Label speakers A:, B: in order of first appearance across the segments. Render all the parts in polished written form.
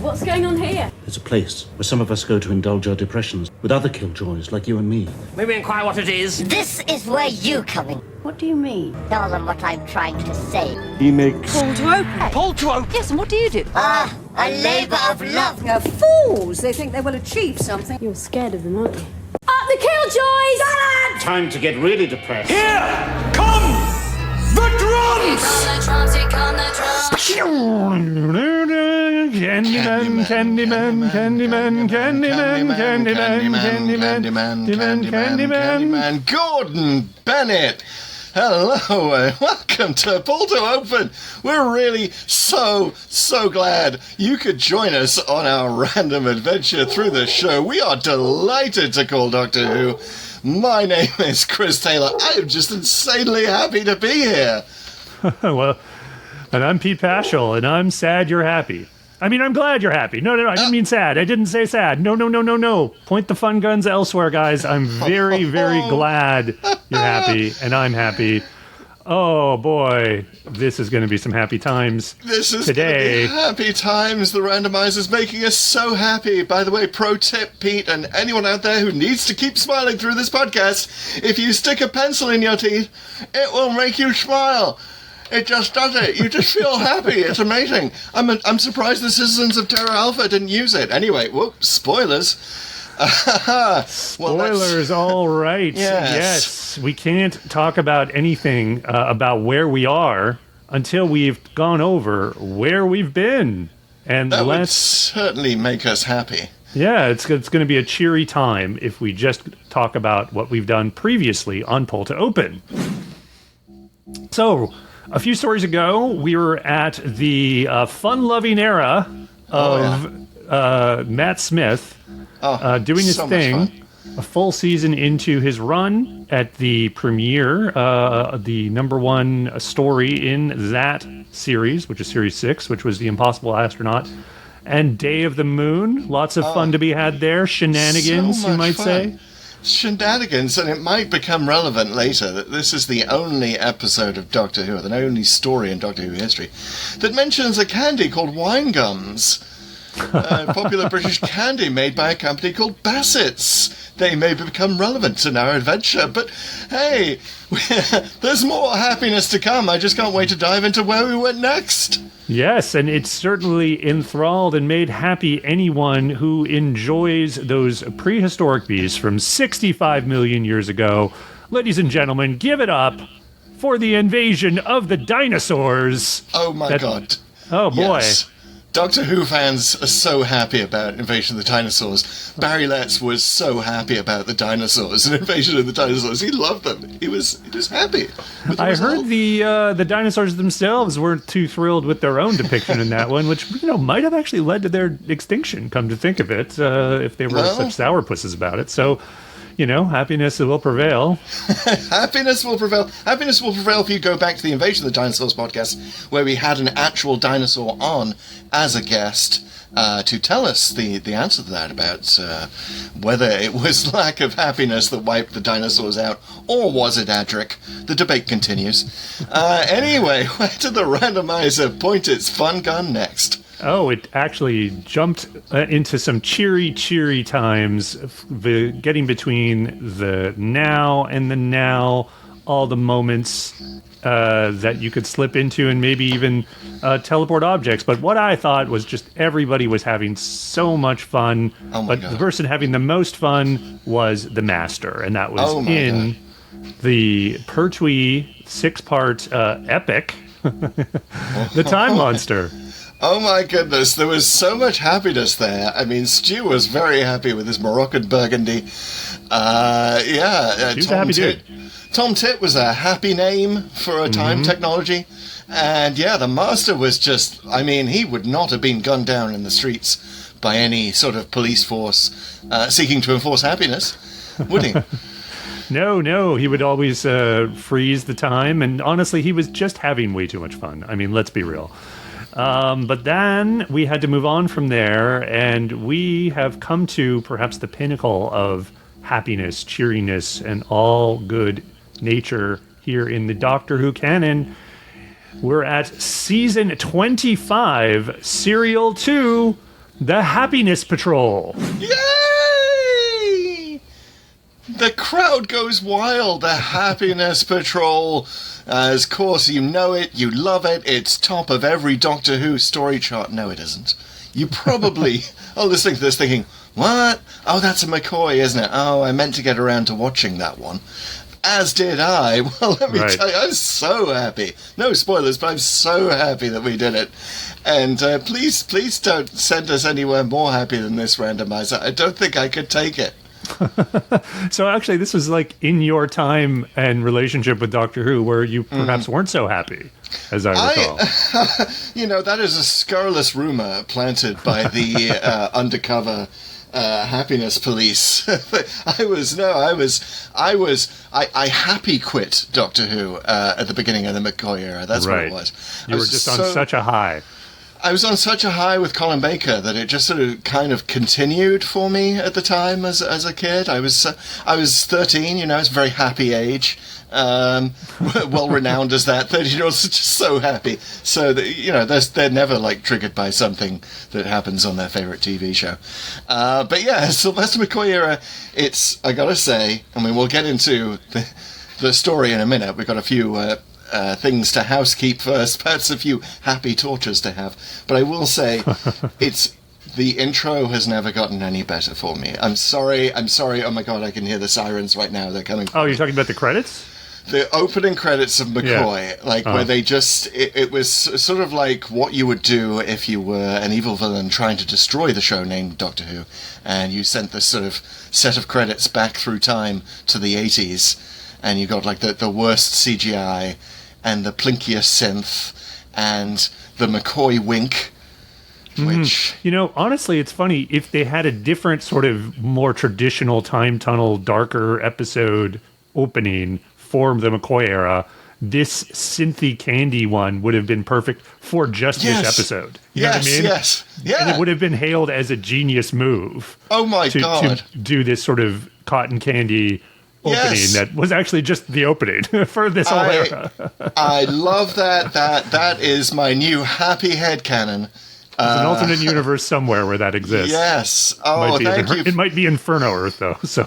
A: What's going on here?
B: It's a place where some of us go to indulge our depressions with other killjoys like you and me.
C: May we inquire what it is?
D: This is where you come in.
A: What do you mean?
D: Tell them what I'm trying to say.
B: He makes...
A: Pull to open.
C: Pull to open.
A: Yes, and what do you do?
D: A labour of love.
A: They're fools. They think they will achieve something. You're scared of them, aren't you? Up the killjoys! Silence!
B: Time to get really depressed.
C: Here come the drums!
E: Candyman, Candyman, Candyman, Candyman, Candyman, Candyman, Gordon Bennett. Hello and welcome to Pull to Open. We're really so glad you could join us on our random adventure through the show. We are delighted to call Doctor Who. My name is Chris Taylor. I am just insanely happy to be here.
F: Well, and I'm Pete Paschal, and I'm sad you're happy. I mean, I'm glad you're happy. No, I didn't mean sad. I didn't say sad. No. Point the fun guns elsewhere, guys. I'm very glad you're happy, and I'm happy. Oh, boy. This is going to be some happy times.
E: This is today. Happy times. The Randomizer's making us so happy. By the way, pro tip, Pete, and anyone out there who needs to keep smiling through this podcast, if you stick a pencil in your teeth, it will make you smile. It just does it. You just feel happy. It's amazing. I'm surprised the citizens of Terra Alpha didn't use it. Anyway, whoops, spoilers.
F: Spoilers, all right. Yes. We can't talk about anything about where we are until we've gone over where we've been. And
E: that would certainly make us happy.
F: Yeah, it's going to be a cheery time if we just talk about what we've done previously on Pull to Open. So, a few stories ago, we were at the fun-loving era of Matt Smith doing his thing, a full season into his run at the premiere, the number one story in that series, which is Series 6, which was The Impossible Astronaut, and Day of the Moon. Lots of fun to be had there. Shenanigans, you might say.
E: Shenanigans, and it might become relevant later that this is the only episode of Doctor Who, the only story in Doctor Who history, that mentions a candy called wine gums. Popular British candy made by a company called Bassett's. They may become relevant in our adventure, but hey, there's more happiness to come. I just can't wait to dive into where we went next.
F: Yes, and it's certainly enthralled and made happy anyone who enjoys those prehistoric beasts from 65 million years ago. Ladies and gentlemen, give it up for the invasion of the dinosaurs.
E: Oh my God.
F: Oh boy.
E: Yes. Doctor Who fans are so happy about Invasion of the Dinosaurs. Barry Letts was so happy about the dinosaurs and Invasion of the Dinosaurs. He loved them. He was happy.
F: I heard the dinosaurs themselves weren't too thrilled with their own depiction in that one, which might have actually led to their extinction. Come to think of it, if they were such sourpusses about it. So. Happiness will prevail.
E: Happiness will prevail. Happiness will prevail if you go back to the Invasion of the Dinosaurs podcast, where we had an actual dinosaur on as a guest to tell us the answer to that about whether it was lack of happiness that wiped the dinosaurs out, or was it Adric? The debate continues. Anyway, where did the randomizer point its fun gun next?
F: Oh, it actually jumped into some cheery times, getting between the now and the now, all the moments that you could slip into and maybe even teleport objects. But what I thought was just everybody was having so much fun. But the person having the most fun was the Master, and that was in the Pertwee 6-part epic, The Time Monster.
E: Oh my goodness, there was so much happiness there. I mean, Stu was very happy with his Moroccan burgundy. Tom Tit. Tom Tit was a happy name for a time technology. And the Master was just, he would not have been gunned down in the streets by any sort of police force seeking to enforce happiness, would he?
F: No, he would always freeze the time. And honestly, he was just having way too much fun. Let's be real. But then we had to move on from there, and we have come to perhaps the pinnacle of happiness, cheeriness, and all good nature here in the Doctor Who canon. We're at Season 25, Serial 2, The Happiness Patrol.
E: Yay! The crowd goes wild. The Happiness Patrol. Of course, you know it. You love it. It's top of every Doctor Who story chart. No, it isn't. You probably are listening to this thinking, what? Oh, that's a McCoy, isn't it? Oh, I meant to get around to watching that one. As did I. Well, let me tell you, I'm so happy. No spoilers, but I'm so happy that we did it. And please don't send us anywhere more happy than this, Randomizer. I don't think I could take it.
F: So actually, this was like in your time and relationship with Doctor Who where you perhaps weren't so happy, as I recall.
E: That is a scurrilous rumor planted by the undercover happiness police. I happy quit Doctor Who at the beginning of the McCoy era. That's what it was.
F: You were just on such a high.
E: I was on such a high with Colin Baker that it just sort of kind of continued for me at the time as a kid. I was 13, it's a very happy age. Well renowned as that. 13-year-olds are just so happy. So that, they're never like triggered by something that happens on their favorite TV show. But yeah, Sylvester McCoy era. I gotta say, we'll get into the story in a minute. We've got a few things to housekeep first, perhaps a few happy tortures to have. But I will say, the intro has never gotten any better for me. I'm sorry. Oh my god, I can hear the sirens right now. They're coming.
F: Oh, you're talking about the credits?
E: The opening credits of McCoy, where they just, it was sort of like what you would do if you were an evil villain trying to destroy the show named Doctor Who, and you sent this sort of set of credits back through time to the 80s, and you got like the worst CGI, and the plinkiest synth, and the McCoy wink, which...
F: honestly, it's funny, if they had a different sort of more traditional time tunnel, darker episode opening for the McCoy era, this synthy candy one would have been perfect for just this episode. You know what I mean?
E: Yes, yeah.
F: And it would have been hailed as a genius move.
E: Oh my God.
F: To do this sort of cotton candy opening that was actually just the opening for this whole era.
E: I love that. That is my new happy headcanon.
F: There's an alternate universe somewhere where that exists.
E: Yes. Oh, thank you.
F: It might be Inferno Earth, though. So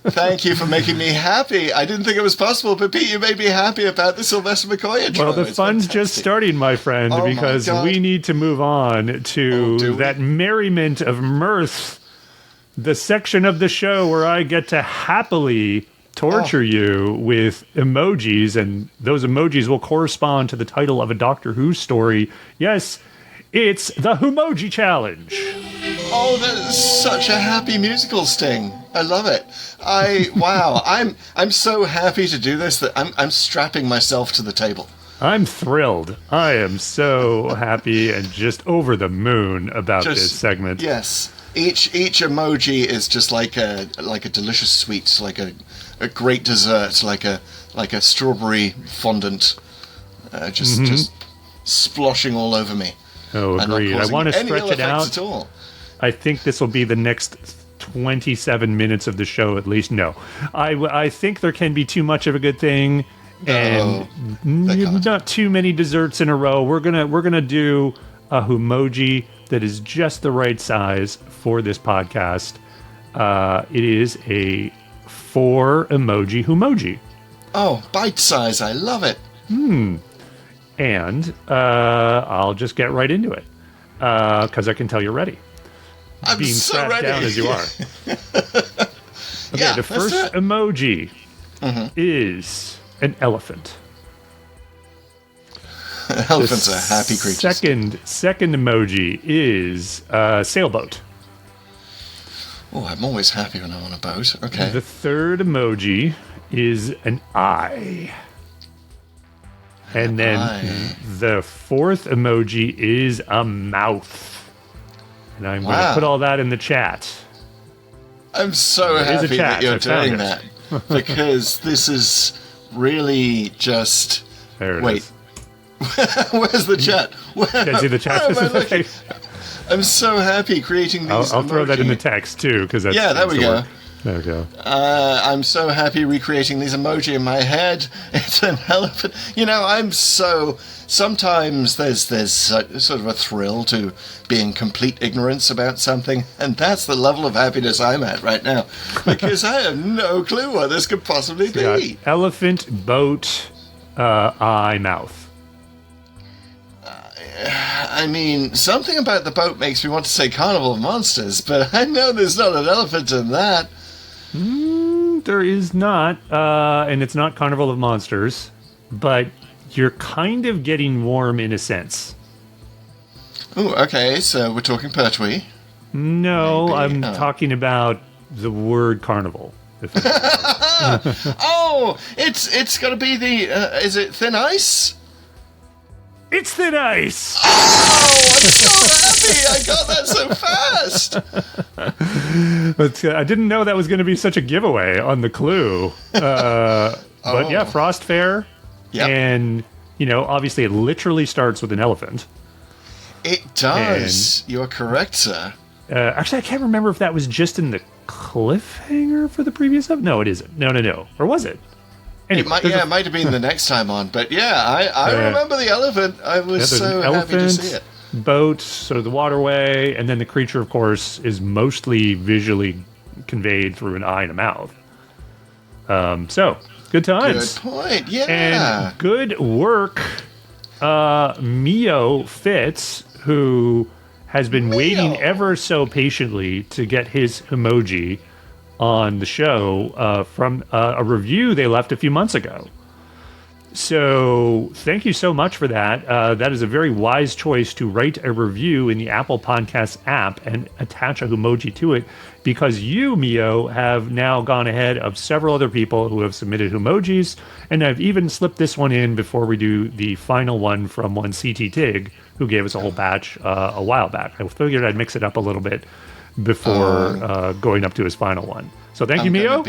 E: thank you for making me happy. I didn't think it was possible, but Pete, you made me happy about the Sylvester McCoy intro.
F: Well, the fun's just starting, my friend, because we need to move on to that merriment of mirth, the section of the show where I get to happily torture you with emojis, and those emojis will correspond to the title of a Doctor Who story. Yes, it's the Whomoji Challenge.
E: Oh, that's such a happy musical sting. I love it. Wow. I'm so happy to do this that I'm strapping myself to the table.
F: I'm thrilled. I am so happy and just over the moon about this segment.
E: Yes. Each emoji is just like a delicious sweet, like a great dessert, like a strawberry fondant, just sploshing all over me.
F: Oh, agreed. I want to stretch it out.
E: At all.
F: I think this will be the next 27 minutes of the show, at least. No, I think there can be too much of a good thing, and not too many desserts in a row. We're gonna do a Whomoji that is just the right size for this podcast. It is a 4 emoji Whomoji.
E: Oh, bite size! I love it.
F: And I'll just get right into it because I can tell you're ready.
E: I'm
F: being
E: so
F: strapped
E: ready.
F: down as you are. Okay, the first emoji is an elephant.
E: Elephants are happy creatures.
F: Second emoji is a sailboat.
E: Oh, I'm always happy when I'm on a boat. Okay.
F: The third emoji is an eye. And then the fourth emoji is a mouth. And I'm going to put all that in the chat.
E: I'm so happy that you're doing that. Because this is really just...
F: There it is.
E: Where's the chat?
F: Can see the chat?
E: I'm so happy creating these
F: I'll throw that in the text, too. Because that's
E: there we go.
F: There we go.
E: I'm so happy recreating these emoji in my head. It's an elephant. Sometimes there's sort of a thrill to being complete ignorance about something, and that's the level of happiness I'm at right now, because I have no clue what this could possibly be.
F: Elephant, boat, eye, mouth.
E: I mean, something about the boat makes me want to say Carnival of Monsters, but I know there's not an elephant in that.
F: There is not, and it's not Carnival of Monsters, but you're kind of getting warm in a sense.
E: Ooh, okay, so we're talking Pertwee.
F: No, maybe. I'm talking about the word carnival.
E: Oh, it's got to be the, is it Thin Ice?
F: It's Thin Ice!
E: Oh, I'm so happy I got that so fast!
F: But I didn't know that was going to be such a giveaway on the clue. But yeah, Frost Fair. Yep. And, obviously it literally starts with an elephant. It
E: does. You're correct, sir.
F: Actually, I can't remember if that was just in the cliffhanger for the previous episode. No, it isn't. No. Or was it? Anyway,
E: it might have been the next time on, but yeah, I remember the elephant. I was so happy to see it.
F: Boat, sort of the waterway, and then the creature, of course, is mostly visually conveyed through an eye and a mouth. So, good times.
E: Good point, yeah.
F: And good work, Mio Fitz, who has been waiting ever so patiently to get his emoji on the show from a review they left a few months ago. So thank you so much for that. That is a very wise choice to write a review in the Apple Podcasts app and attach a Whomoji to it, because you, Mio, have now gone ahead of several other people who have submitted Whomojis, and I've even slipped this one in before we do the final one from one CT Tig, who gave us a whole batch a while back. I figured I'd mix it up a little bit before going up to his final one. So thank you, Mio.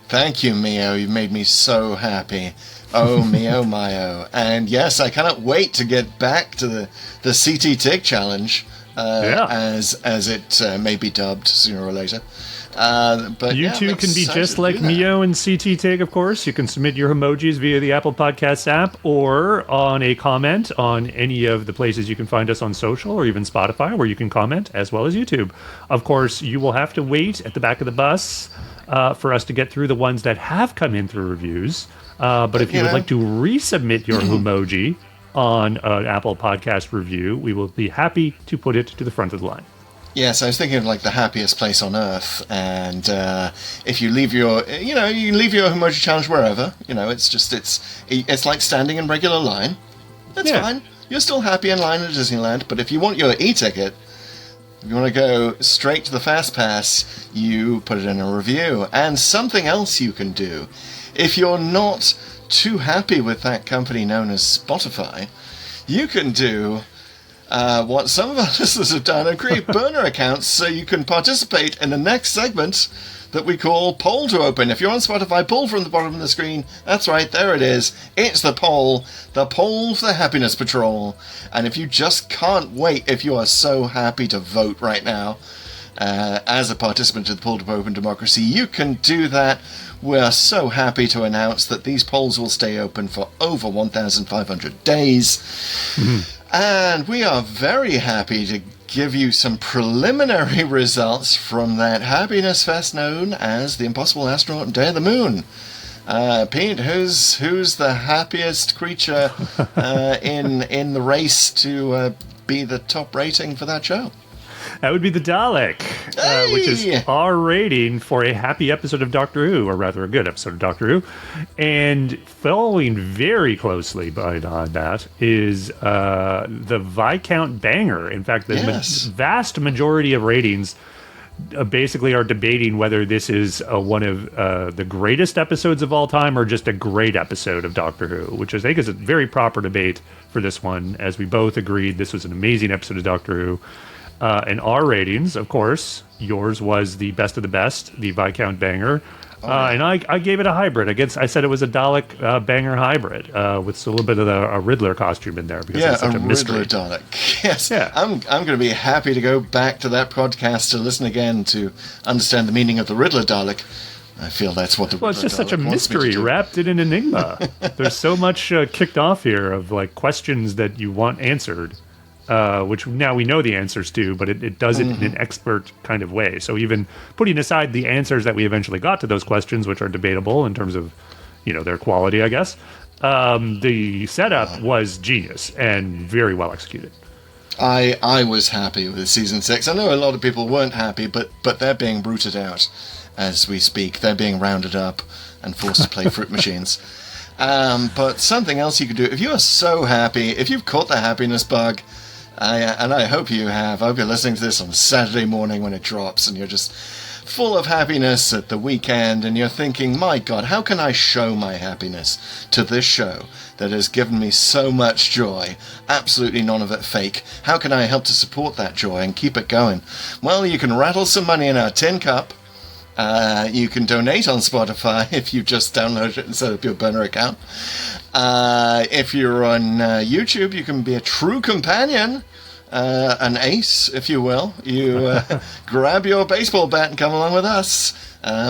E: Thank you, Mio. You've made me so happy. Oh, Mio, Mio. And yes, I cannot wait to get back to the CT Tig challenge, as it may be dubbed sooner or later. But
F: you too can be just like Mio and CT Tig, of course. You can submit your emojis via the Apple Podcasts app or on a comment on any of the places you can find us on social, or even Spotify, where you can comment, as well as YouTube. Of course, you will have to wait at the back of the bus for us to get through the ones that have come in through reviews. But if you would like to resubmit your emoji on an Apple Podcast review, we will be happy to put it to the front of the line.
E: Yes, I was thinking of like the happiest place on earth, and if you leave your, you can leave your emoji challenge wherever. It's like standing in regular line. That's fine. You're still happy in line at Disneyland, but if you want your e-ticket, if you want to go straight to the Fast Pass, you put it in a review. And something else you can do, if you're not too happy with that company known as Spotify, you can do what some of our listeners have done and create burner accounts so you can participate in the next segment that we call Poll to Open. If you're on Spotify, pull from the bottom of the screen. That's right, there it is. It's the poll for the Happiness Patrol. And if you just can't wait, if you are so happy to vote right now as a participant in the Poll to Open democracy, you can do that. We're so happy to announce that these polls will stay open for over 1,500 days. Mm-hmm. And we are very happy to give you some preliminary results from that happiness fest known as the Impossible Astronaut and Day of the Moon. Pete, who's the happiest creature in the race to be the top rating for that show?
F: That would be the Dalek, which is our rating for a happy episode of Doctor Who, or rather a good episode of Doctor Who. And following very closely behind that is the Viscount Banger. In fact, the vast majority of ratings basically are debating whether this is one of the greatest episodes of all time or just a great episode of Doctor Who, which I think is a very proper debate for this one, as we both agreed this was an amazing episode of Doctor Who. And our ratings, of course, yours was the best of the best, the Viscount Banger. And I gave it a hybrid. I said it was a Dalek banger hybrid with a little bit of a Riddler costume in there because it's such a mystery.
E: Riddler Dalek. Yes.
F: Yeah.
E: I'm going to be happy to go back to that podcast to listen again to understand the meaning of the Riddler Dalek. I feel that's what the
F: Well, it's
E: Riddler
F: just such a
E: Dalek wants me to
F: mystery
E: do.
F: wrapped in an enigma. There's so much kicked off here of like questions that you want answered, which now we know the answers to, but it does it in an expert kind of way. So even putting aside the answers that we eventually got to those questions, which are debatable in terms of, their quality, I guess, the setup was genius and very well executed.
E: I was happy with season 6. I know a lot of people weren't happy, but they're being rooted out as we speak. They're being rounded up and forced to play fruit machines. But something else you could do, if you are so happy, if you've caught the happiness bug, and I hope you have, I hope you're listening to this on Saturday morning when it drops and you're just full of happiness at the weekend and you're thinking, my God, how can I show my happiness to this show that has given me so much joy, absolutely none of it fake? How can I help to support that joy and keep it going? Well, you can rattle some money in our tin cup. You can donate on Spotify if you just download it and set up your burner account. If you're on YouTube, you can be a true companion, an ace, if you will. You grab your baseball bat and come along with us.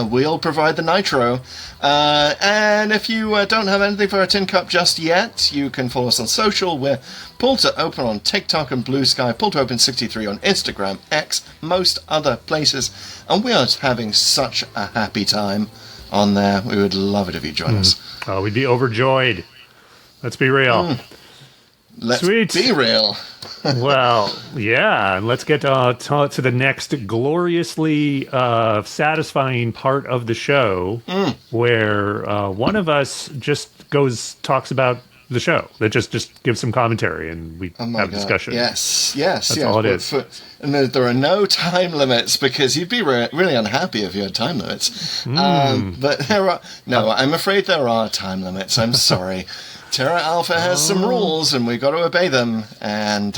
E: We'll provide the nitro. And if you don't have anything for a tin cup just yet, you can follow us on social. We're Pull to Open on TikTok and Blue Sky, Pull to Open 63 on Instagram, X, most other places. And we are having such a happy time on there. We would love it if you join us.
F: Oh, we'd be overjoyed. Let's be real.
E: Let's
F: Sweet.
E: be real.
F: Well, yeah, and let's get to the next gloriously satisfying part of the show where one of us just talks about the show. That just gives some commentary and we have discussion.
E: Yes.
F: That's all it is.
E: And there are no time limits because you'd be really unhappy if you had time limits. But there are... No, I'm afraid there are time limits. I'm sorry. Terra Alpha has some rules, and we've got to obey them. And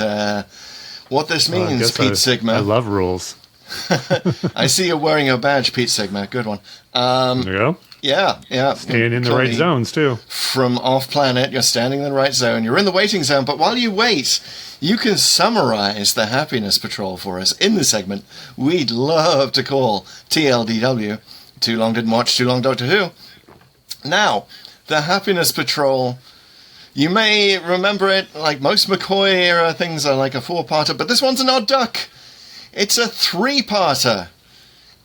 E: what this means, Pete Sigma...
F: I love rules.
E: I see you're wearing your badge, Pete Sigma. Good one.
F: There you go.
E: Yeah.
F: Staying in the right zones, too.
E: From off-planet, you're standing in the right zone. You're in the waiting zone, but while you wait, you can summarize the Happiness Patrol for us in the segment we'd love to call TLDW. Too Long Didn't Watch, Too Long Doctor Who. Now, the Happiness Patrol... You may remember it, like most McCoy-era things are like a 4-parter, but this one's an odd duck. It's a 3-parter.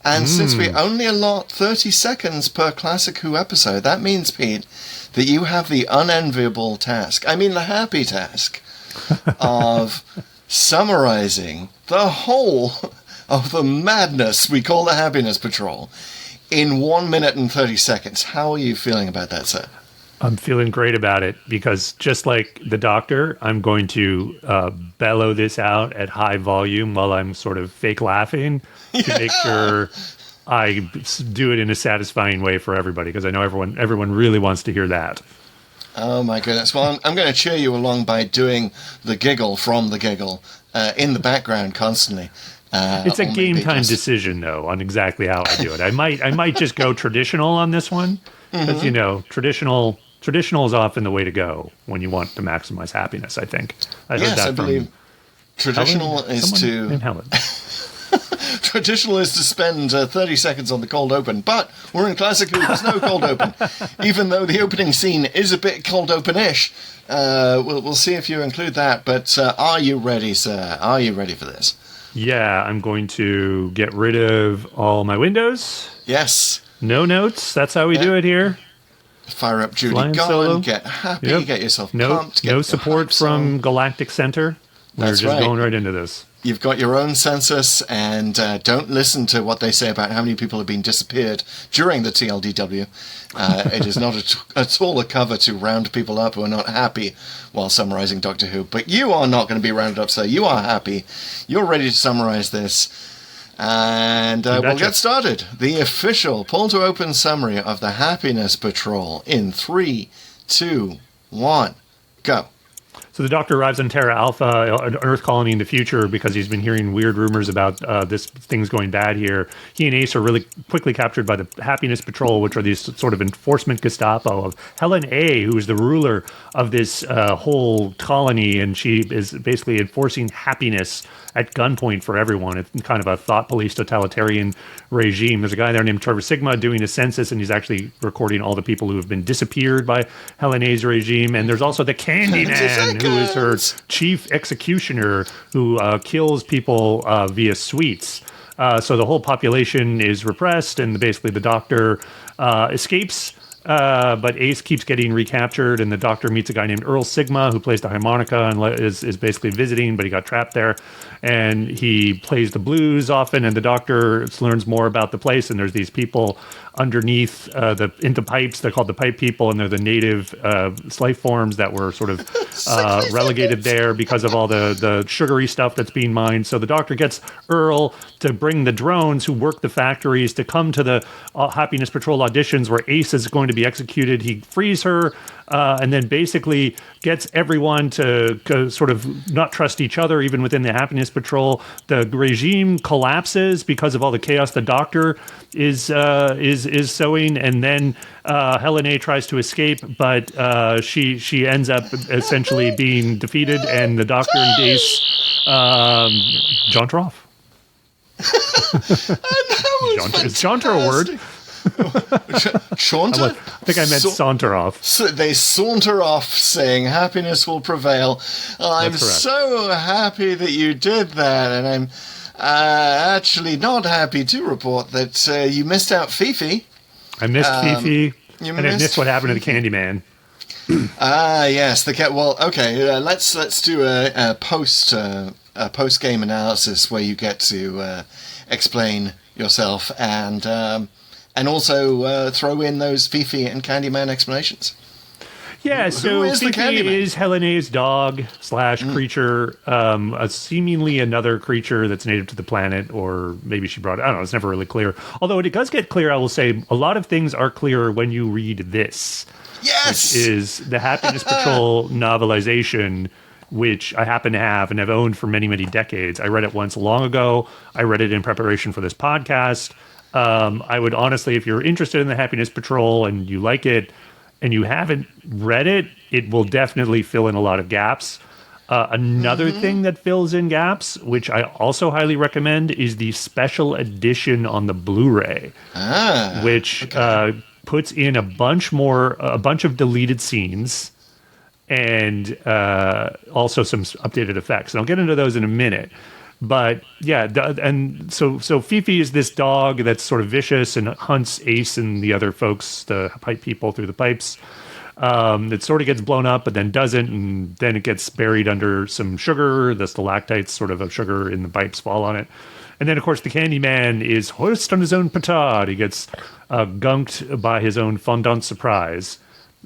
E: And since we only allot 30 seconds per Classic Who episode, that means, Pete, that you have the unenviable task, the happy task, of summarizing the whole of the madness we call the Happiness Patrol in 1 minute and 30 seconds. How are you feeling about that, sir?
F: I'm feeling great about it because just like the Doctor, I'm going to bellow this out at high volume while I'm sort of fake laughing to make sure I do it in a satisfying way for everybody because I know everyone really wants to hear that.
E: Oh my goodness. Well, I'm going to cheer you along by doing the giggle from the giggle in the background constantly.
F: It's a game time decision though on exactly how I do it. I might just go traditional on this one because traditional is often the way to go when you want to maximize happiness, I think. I heard that
E: I believe traditional is traditional is to spend 30 seconds on the cold open, but we're in Classic Who, there's no cold open. Even though the opening scene is a bit cold open-ish, we'll see if you include that, but are you ready, sir? Are you ready for this?
F: Yeah, I'm going to get rid of all my windows.
E: Yes.
F: No notes, that's how we do it here.
E: Fire up Judy
F: Flying
E: Garland,
F: solo.
E: get happy, get yourself pumped.
F: No support from Galactic Center. We're just going right into this.
E: You've got your own census, and don't listen to what they say about how many people have been disappeared during the TLDW. It is not at all a cover to round people up who are not happy while summarizing Doctor Who. But you are not going to be rounded up, sir. You are happy. You're ready to summarize this. And we'll get started. The official Pull to Open summary of the Happiness Patrol in 3, 2, 1, go.
F: So the Doctor arrives on Terra Alpha, an Earth colony in the future, because he's been hearing weird rumors about this thing's going bad here. He and Ace are really quickly captured by the Happiness Patrol, which are these sort of enforcement Gestapo of Helen A, who is the ruler of this whole colony, and she is basically enforcing happiness at gunpoint for everyone. It's kind of a thought police totalitarian regime. There's a guy there named Trevor Sigma doing a census, and he's actually recording all the people who have been disappeared by Helen A's regime. And there's also the Candyman, who is her chief executioner, who kills people via sweets. So the whole population is repressed, and basically the Doctor escapes. But Ace keeps getting recaptured, and the Doctor meets a guy named Earl Sigma, who plays the harmonica and is basically visiting, but he got trapped there. And he plays the blues often, and the Doctor learns more about the place, and there's these people underneath in the pipes. They're called the pipe people, and they're the native life forms that were sort of relegated there because of all the sugary stuff that's being mined. So the Doctor gets Earl to bring the drones who work the factories to come to the Happiness Patrol auditions where Ace is going to be executed. He frees her and then basically gets everyone to sort of not trust each other, even within the Happiness Patrol. The regime collapses because of all the chaos the Doctor is sowing, and then Helen A tries to escape, but she ends up essentially being defeated, and the Doctor and Ace jaunter off. Is jaunter a word?
E: Chaunter?
F: I think I meant saunter off.
E: So they saunter off saying happiness will prevail. I'm so happy that you did that, and I'm actually not happy to report that you missed out Fifi.
F: I missed Fifi, and I missed what happened to the Candyman.
E: Yes, the cat. Well, okay. Let's do a post game analysis where you get to explain yourself and also throw in those Fifi and Candyman explanations.
F: Yeah, so Fifi is Helen A's dog / creature, seemingly another creature that's native to the planet, or maybe she brought it. I don't know, it's never really clear. Although it does get clear, I will say, a lot of things are clearer when you read this.
E: Yes!
F: Which is the Happiness Patrol novelization, which I happen to have and have owned for many, many decades. I read it once long ago. I read it in preparation for this podcast. I would honestly, if you're interested in the Happiness Patrol and you like it, and you haven't read it, it will definitely fill in a lot of gaps. Another thing that fills in gaps, which I also5highly recommend, is the special edition on the Blu-ray, which puts in a bunch of deleted scenes and also some updated effects. And I'll get into those in a minute. But yeah, and so Fifi is this dog that's sort of vicious and hunts Ace and the other folks, the pipe people, through the pipes. It sort of gets blown up, but then doesn't, and then it gets buried under some sugar. The stalactites sort of sugar in the pipes fall on it. And then, of course, the Candyman is hoist on his own petard. He gets gunked by his own fondant surprise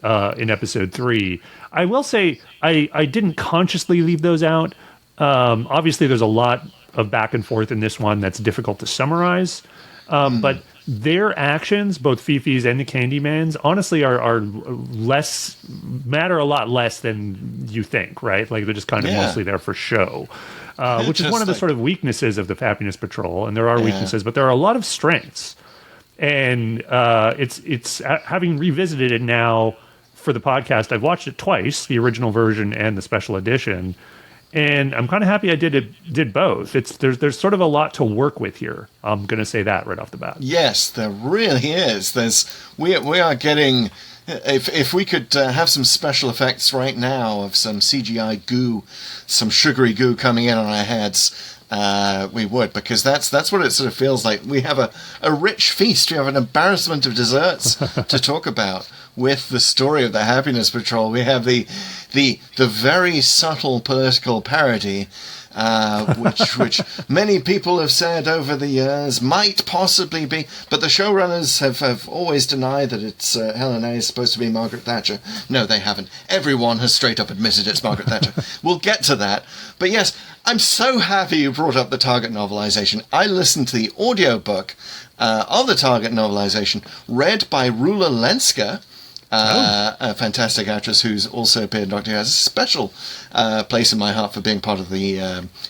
F: in episode 3. I will say I didn't consciously leave those out. Obviously, there's a lot of back and forth in this one that's difficult to summarize. But their actions, both Fifi's and the Candyman's, honestly are matter a lot less than you think, right? Like they're just kind of mostly there for show, which is one of the sort of weaknesses of the Happiness Patrol. And there are weaknesses, but there are a lot of strengths. And it's having revisited it now for the podcast. I've watched it twice, the original version and the special edition. And I'm kind of happy I did both. There's sort of a lot to work with here. I'm going to say that right off the bat.
E: Yes, there really is. We are getting, if we could have some special effects right now of some CGI goo, some sugary goo coming in on our heads, we would, because that's what it sort of feels like. We have a rich feast. We have an embarrassment of desserts to talk about. With the story of the Happiness Patrol, we have the very subtle political parody, which many people have said over the years might possibly be, but the showrunners have always denied that it's Helen A is supposed to be Margaret Thatcher. No, they haven't. Everyone has straight up admitted it's Margaret Thatcher. We'll get to that. But yes, I'm so happy you brought up the Target novelization. I listened to the audiobook of the Target novelization, read by Rula Lenska, a fantastic actress who's also appeared in Doctor Who, has a special place in my heart for being part of the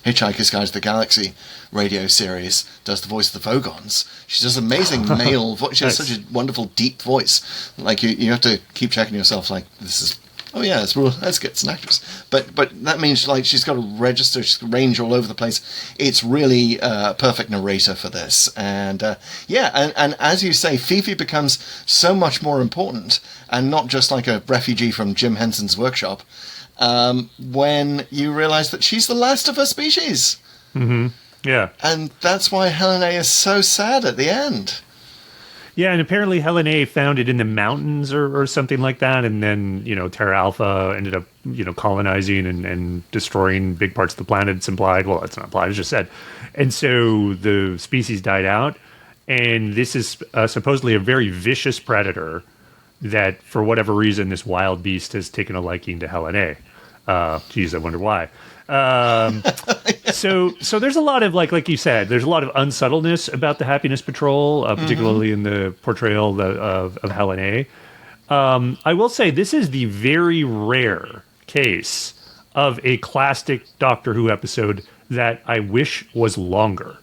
E: Hitchhiker's Guide to the Galaxy radio series. Does the voice of the Vogons. She does amazing male voice. She has such a wonderful deep voice. Like you have to keep checking yourself. Like this is. Oh yeah, let's get an actress. But that means like she's got to register, she's got range all over the place. It's really a perfect narrator for this. And and as you say, Fifi becomes so much more important, and not just like a refugee from Jim Henson's workshop, when you realise that she's the last of her species.
F: Mm-hmm. Yeah.
E: And that's why Helen A is so sad at the end.
F: Yeah, and apparently Helen A found it in the mountains or something like that, and then, Terra Alpha ended up, colonizing and destroying big parts of the planet. It's implied. Well, it's not implied, it's just said. And so the species died out, and this is supposedly a very vicious predator that, for whatever reason, this wild beast has taken a liking to Helen A. Geez, I wonder why. So there's a lot of like you said, there's a lot of unsubtleness about the Happiness Patrol, particularly in the portrayal of Helen A. I will say this is the very rare case of a classic Doctor Who episode that I wish was longer.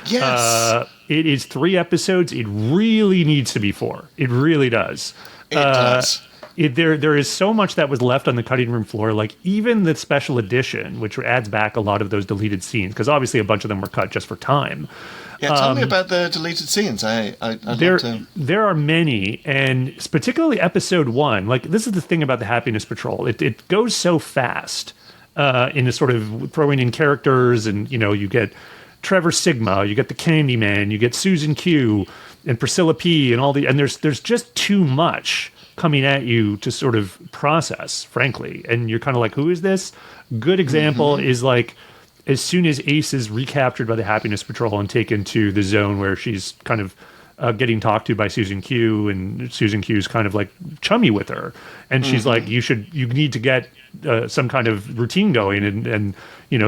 E: Yes.
F: It is 3 episodes. It really needs to be 4. It really does.
E: It does.
F: There is so much that was left on the cutting room floor, like even the special edition, which adds back a lot of those deleted scenes, because obviously a bunch of them were cut just for time.
E: Yeah, tell me about the deleted scenes. I'd love to.
F: There are many, and particularly episode 1. Like, this is the thing about the Happiness Patrol. It goes so fast in a sort of throwing in characters, and, you get Trevor Sigma, you get the Candyman, you get Susan Q, and Priscilla P, and all and there's just too much coming at you to sort of process, frankly. And you're kind of like, who is this? Good example is like, as soon as Ace is recaptured by the Happiness Patrol and taken to the zone where she's kind of getting talked to by Susan Q, and Susan Q's kind of like chummy with her. And she's like, you need to get some kind of routine going and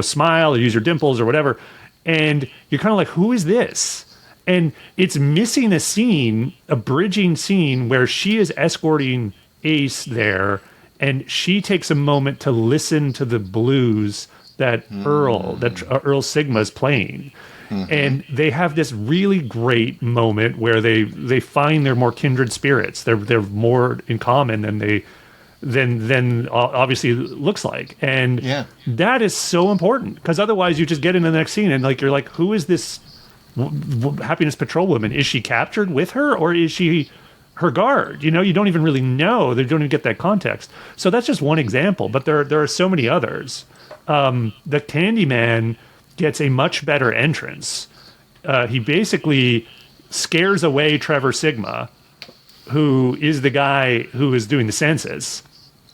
F: smile or use your dimples or whatever. And you're kind of like, who is this? And it's missing a scene, a bridging scene, where she is escorting Ace there, and she takes a moment to listen to the blues that Earl Sigma's playing. And they have this really great moment where they find they're more kindred spirits. They're more in common than obviously looks like. And that is so important, because otherwise you just get into the next scene and like you're like, who is this Happiness Patrol woman? Is she captured with her, or is she her guard? You don't even really know. They don't even get that context. So that's just one example, but there are so many others. The Candyman gets a much better entrance. He basically scares away Trevor Sigma, who is the guy who is doing the census.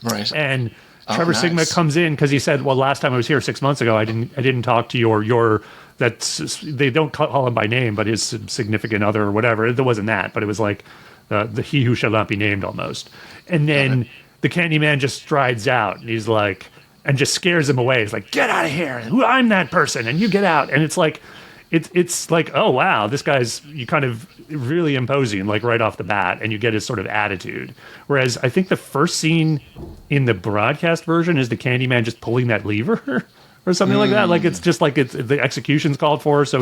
F: Right. And Trevor Sigma comes in because he said, well, last time I was here 6 months ago, I didn't talk to your they don't call him by name, but his significant other or whatever. It wasn't that, but it was like the he who shall not be named almost. And then the Candyman just strides out, and he's like, and just scares him away. He's like, get out of here. I'm that person, and you get out. And it's like, it's like, oh, wow, this guy's kind of really imposing, like right off the bat, and you get his sort of attitude. Whereas I think the first scene in the broadcast version is the Candyman just pulling that lever or something like that. Like, it's just like the execution's called for, so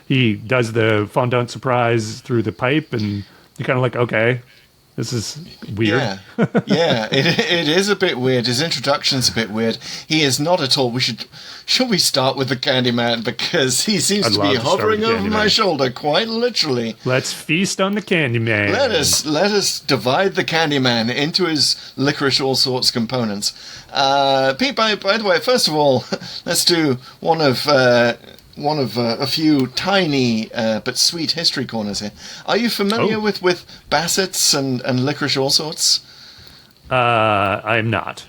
F: he does the fondant surprise through the pipe, and you're kind of like, okay, this is weird.
E: Yeah, it is a bit weird. His introduction's a bit weird. He is not at all. Should we start with the Candyman, because he seems to be hovering over my shoulder, quite literally.
F: Let's feast on the Candyman.
E: Let us divide the Candyman into his licorice all sorts components. Pete, by the way, first of all, let's do one of a few tiny but sweet history corners here. Are you familiar with Bassett's and licorice all sorts?
F: I'm not.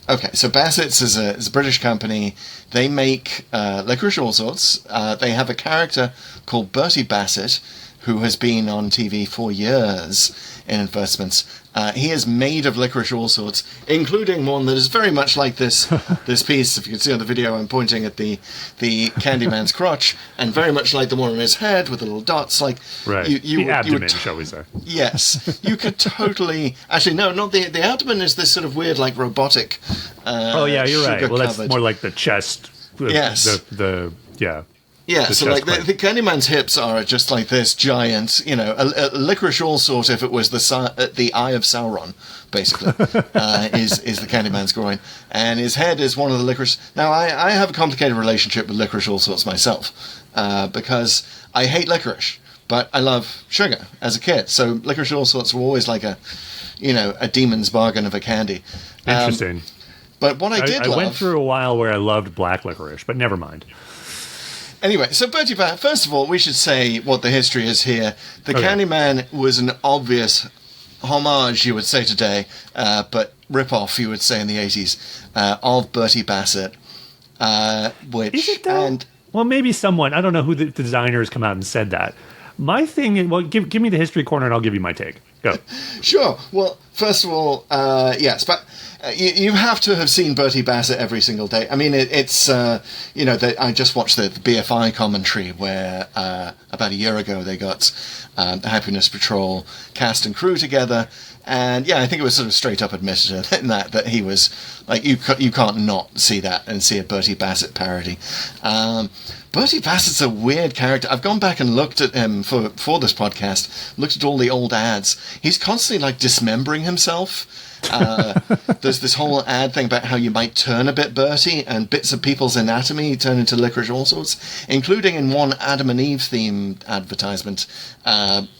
E: Okay, so Bassett's is a British company. They make licorice all sorts. They have a character called Bertie Bassett, who has been on TV for years in advertisements. He is made of licorice all sorts, including one that is very much like this piece. If you can see on the video, I'm pointing at the Candyman's crotch, and very much like the one on his head with the little dots. Like
F: right, the abdomen, shall we say? Yes,
E: you could totally. Actually, no, not the abdomen. Is this sort of weird, like robotic?
F: Oh yeah, you're right. Well, that's
E: covered.
F: more like the chest.
E: Yes. Yeah, so like the Candyman's hips are just like this giant, a licorice all sort if it was the eye of Sauron, basically, is the Candyman's groin. And his head is one of the licorice. Now, I have a complicated relationship with licorice all sorts myself, because I hate licorice, but I love sugar as a kid. So licorice all sorts were always like a demon's bargain of a candy.
F: Interesting.
E: But what I
F: went through a while where I loved black licorice, but never mind.
E: Anyway, so Bertie Bassett, first of all, we should say what the history is here. The Candyman was an obvious homage, you would say today, but rip-off, you would say in the 80s, of Bertie Bassett. Which,
F: is it though? Well, maybe someone, I don't know who the designer has come out and said that. My thing, well, give me the history corner and I'll give you my take. Go.
E: Sure. Well, first of all, yes, but you have to have seen Bertie Bassett every single day. I mean, it's I just watched the BFI commentary where about a year ago they got the Happiness Patrol cast and crew together, and I think it was sort of straight up admitted in that he was like you can't not see that and see a Bertie Bassett parody. Bertie Bassett's a weird character. I've gone back and looked at him for this podcast, looked at all the old ads. He's constantly like dismembering himself. There's this whole ad thing about how you might turn a bit Bertie, and bits of people's anatomy turn into licorice all sorts, including in one Adam and Eve themed advertisement, Adam's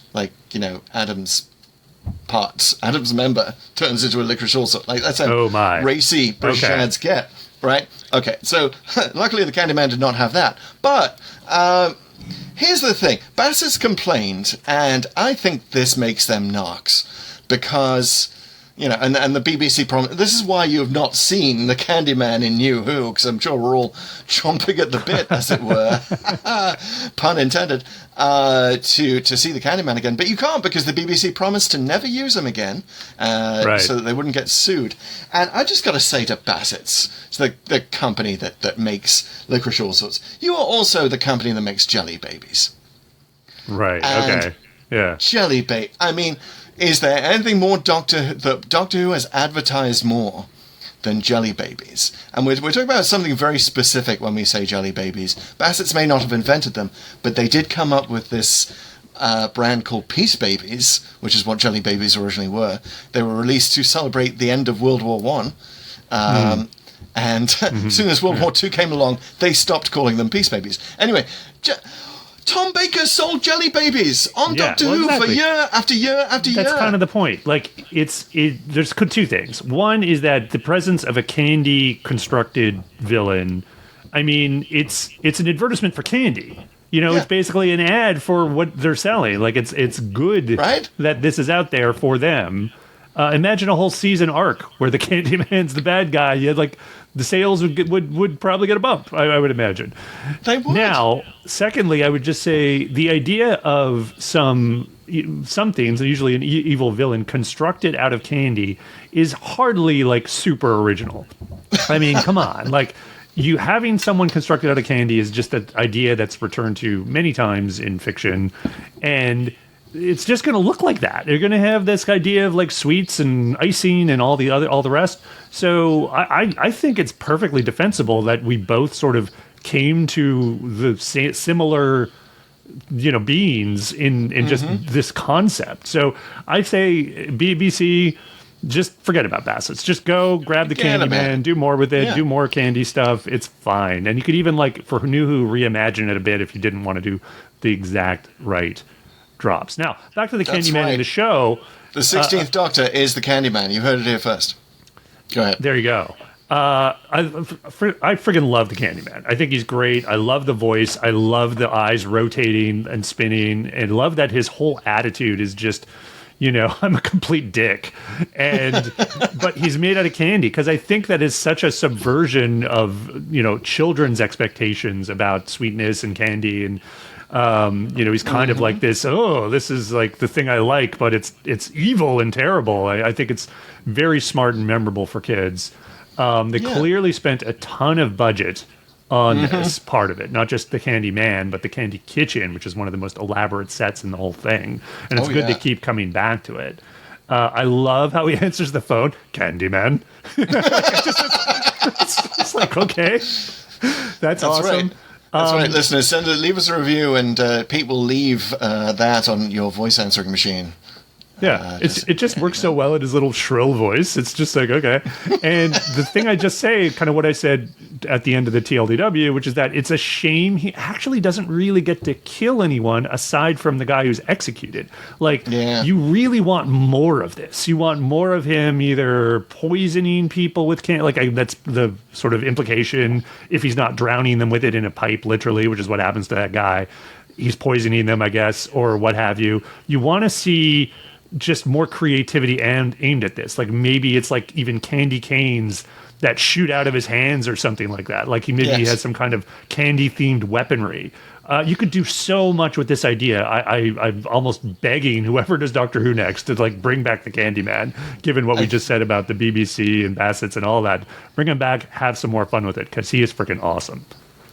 E: member turns into a licorice all sort. Like that's how racy British ads get. Right? Okay, so luckily the Candyman did not have that. But here's the thing. Bassett's complained, and I think this makes them knocks, because, and the BBC promised. This is why you have not seen the Candyman in New Who, because I'm sure we're all chomping at the bit, as it were, pun intended, to see the Candyman again. But you can't, because the BBC promised to never use him again, so that they wouldn't get sued. And I just got to say to Bassett's, it's the company that makes licorice all sorts, you are also the company that makes jelly babies.
F: Right,
E: and
F: okay, yeah.
E: Jelly baby. I mean, is there anything more Doctor Who has advertised more than jelly babies? And we're talking about something very specific when we say jelly babies. Bassett's may not have invented them, but they did come up with this brand called Peace Babies, which is what jelly babies originally were. They were released to celebrate the end of World War One. And as soon as World War II came along, they stopped calling them Peace Babies. Anyway, Tom Baker sold jelly babies on Doctor Who for year after year after year.
F: That's kind of the point. Like, there's two things. One is that the presence of a candy constructed villain, I mean, it's an advertisement for candy. It's basically an ad for what they're selling. Like, it's good that this is out there for them. Imagine a whole season arc where the Candyman's the bad guy. You had, like, the sales would probably get a bump, I would imagine.
E: They would.
F: Now, secondly, I would just say the idea of some things, usually an evil villain, constructed out of candy is hardly, like, super original. I mean, come on. Like, you having someone constructed out of candy is just an idea that's returned to many times in fiction, and it's just going to look like that. They're going to have this idea of like sweets and icing and all the rest. So I think it's perfectly defensible that we both sort of came to the similar, beings in just this concept. So I say BBC, just forget about Bassett's. Just go grab the Candyman, do more with it, do more candy stuff. It's fine. And you could even, like, for New Who, reimagine it a bit if you didn't want to do the exact right drops. Now, back to the Candyman in the show.
E: The 16th Doctor is the Candyman. You heard it here first. Go ahead.
F: There you go. I friggin' love the Candyman. I think he's great. I love the voice. I love the eyes rotating and spinning, and love that his whole attitude is just, I'm a complete dick. But he's made out of candy, because I think that is such a subversion of, children's expectations about sweetness and candy. And He's kind of like this, this is like the thing I like, but it's evil and terrible. I think it's very smart and memorable for kids. They clearly spent a ton of budget on this part of it, not just the Candy Man, but the Candy Kitchen, which is one of the most elaborate sets in the whole thing. And it's good to keep coming back to it. I love how he answers the phone, Candyman. it's like, okay, that's awesome.
E: Right. That's right, listeners. Leave us a review, and Pete will leave that on your voice answering machine.
F: Yeah, it just works so well in his little shrill voice. It's just like, okay. And the thing I just say, kind of what I said at the end of the TLDW, which is that it's a shame he actually doesn't really get to kill anyone aside from the guy who's executed. Like, you really want more of this. You want more of him either poisoning people with that's the sort of implication, if he's not drowning them with it in a pipe, literally, which is what happens to that guy. He's poisoning them, I guess, or what have you. You want to see just more creativity and aimed at this. Like maybe it's like even candy canes that shoot out of his hands or something like that. Like he has some kind of candy themed weaponry. You could do so much with this idea. I'm almost begging whoever does Doctor Who next to like bring back the Candyman, given what we just said about the BBC and Bassett's and all that. Bring him back, have some more fun with it, because he is freaking awesome.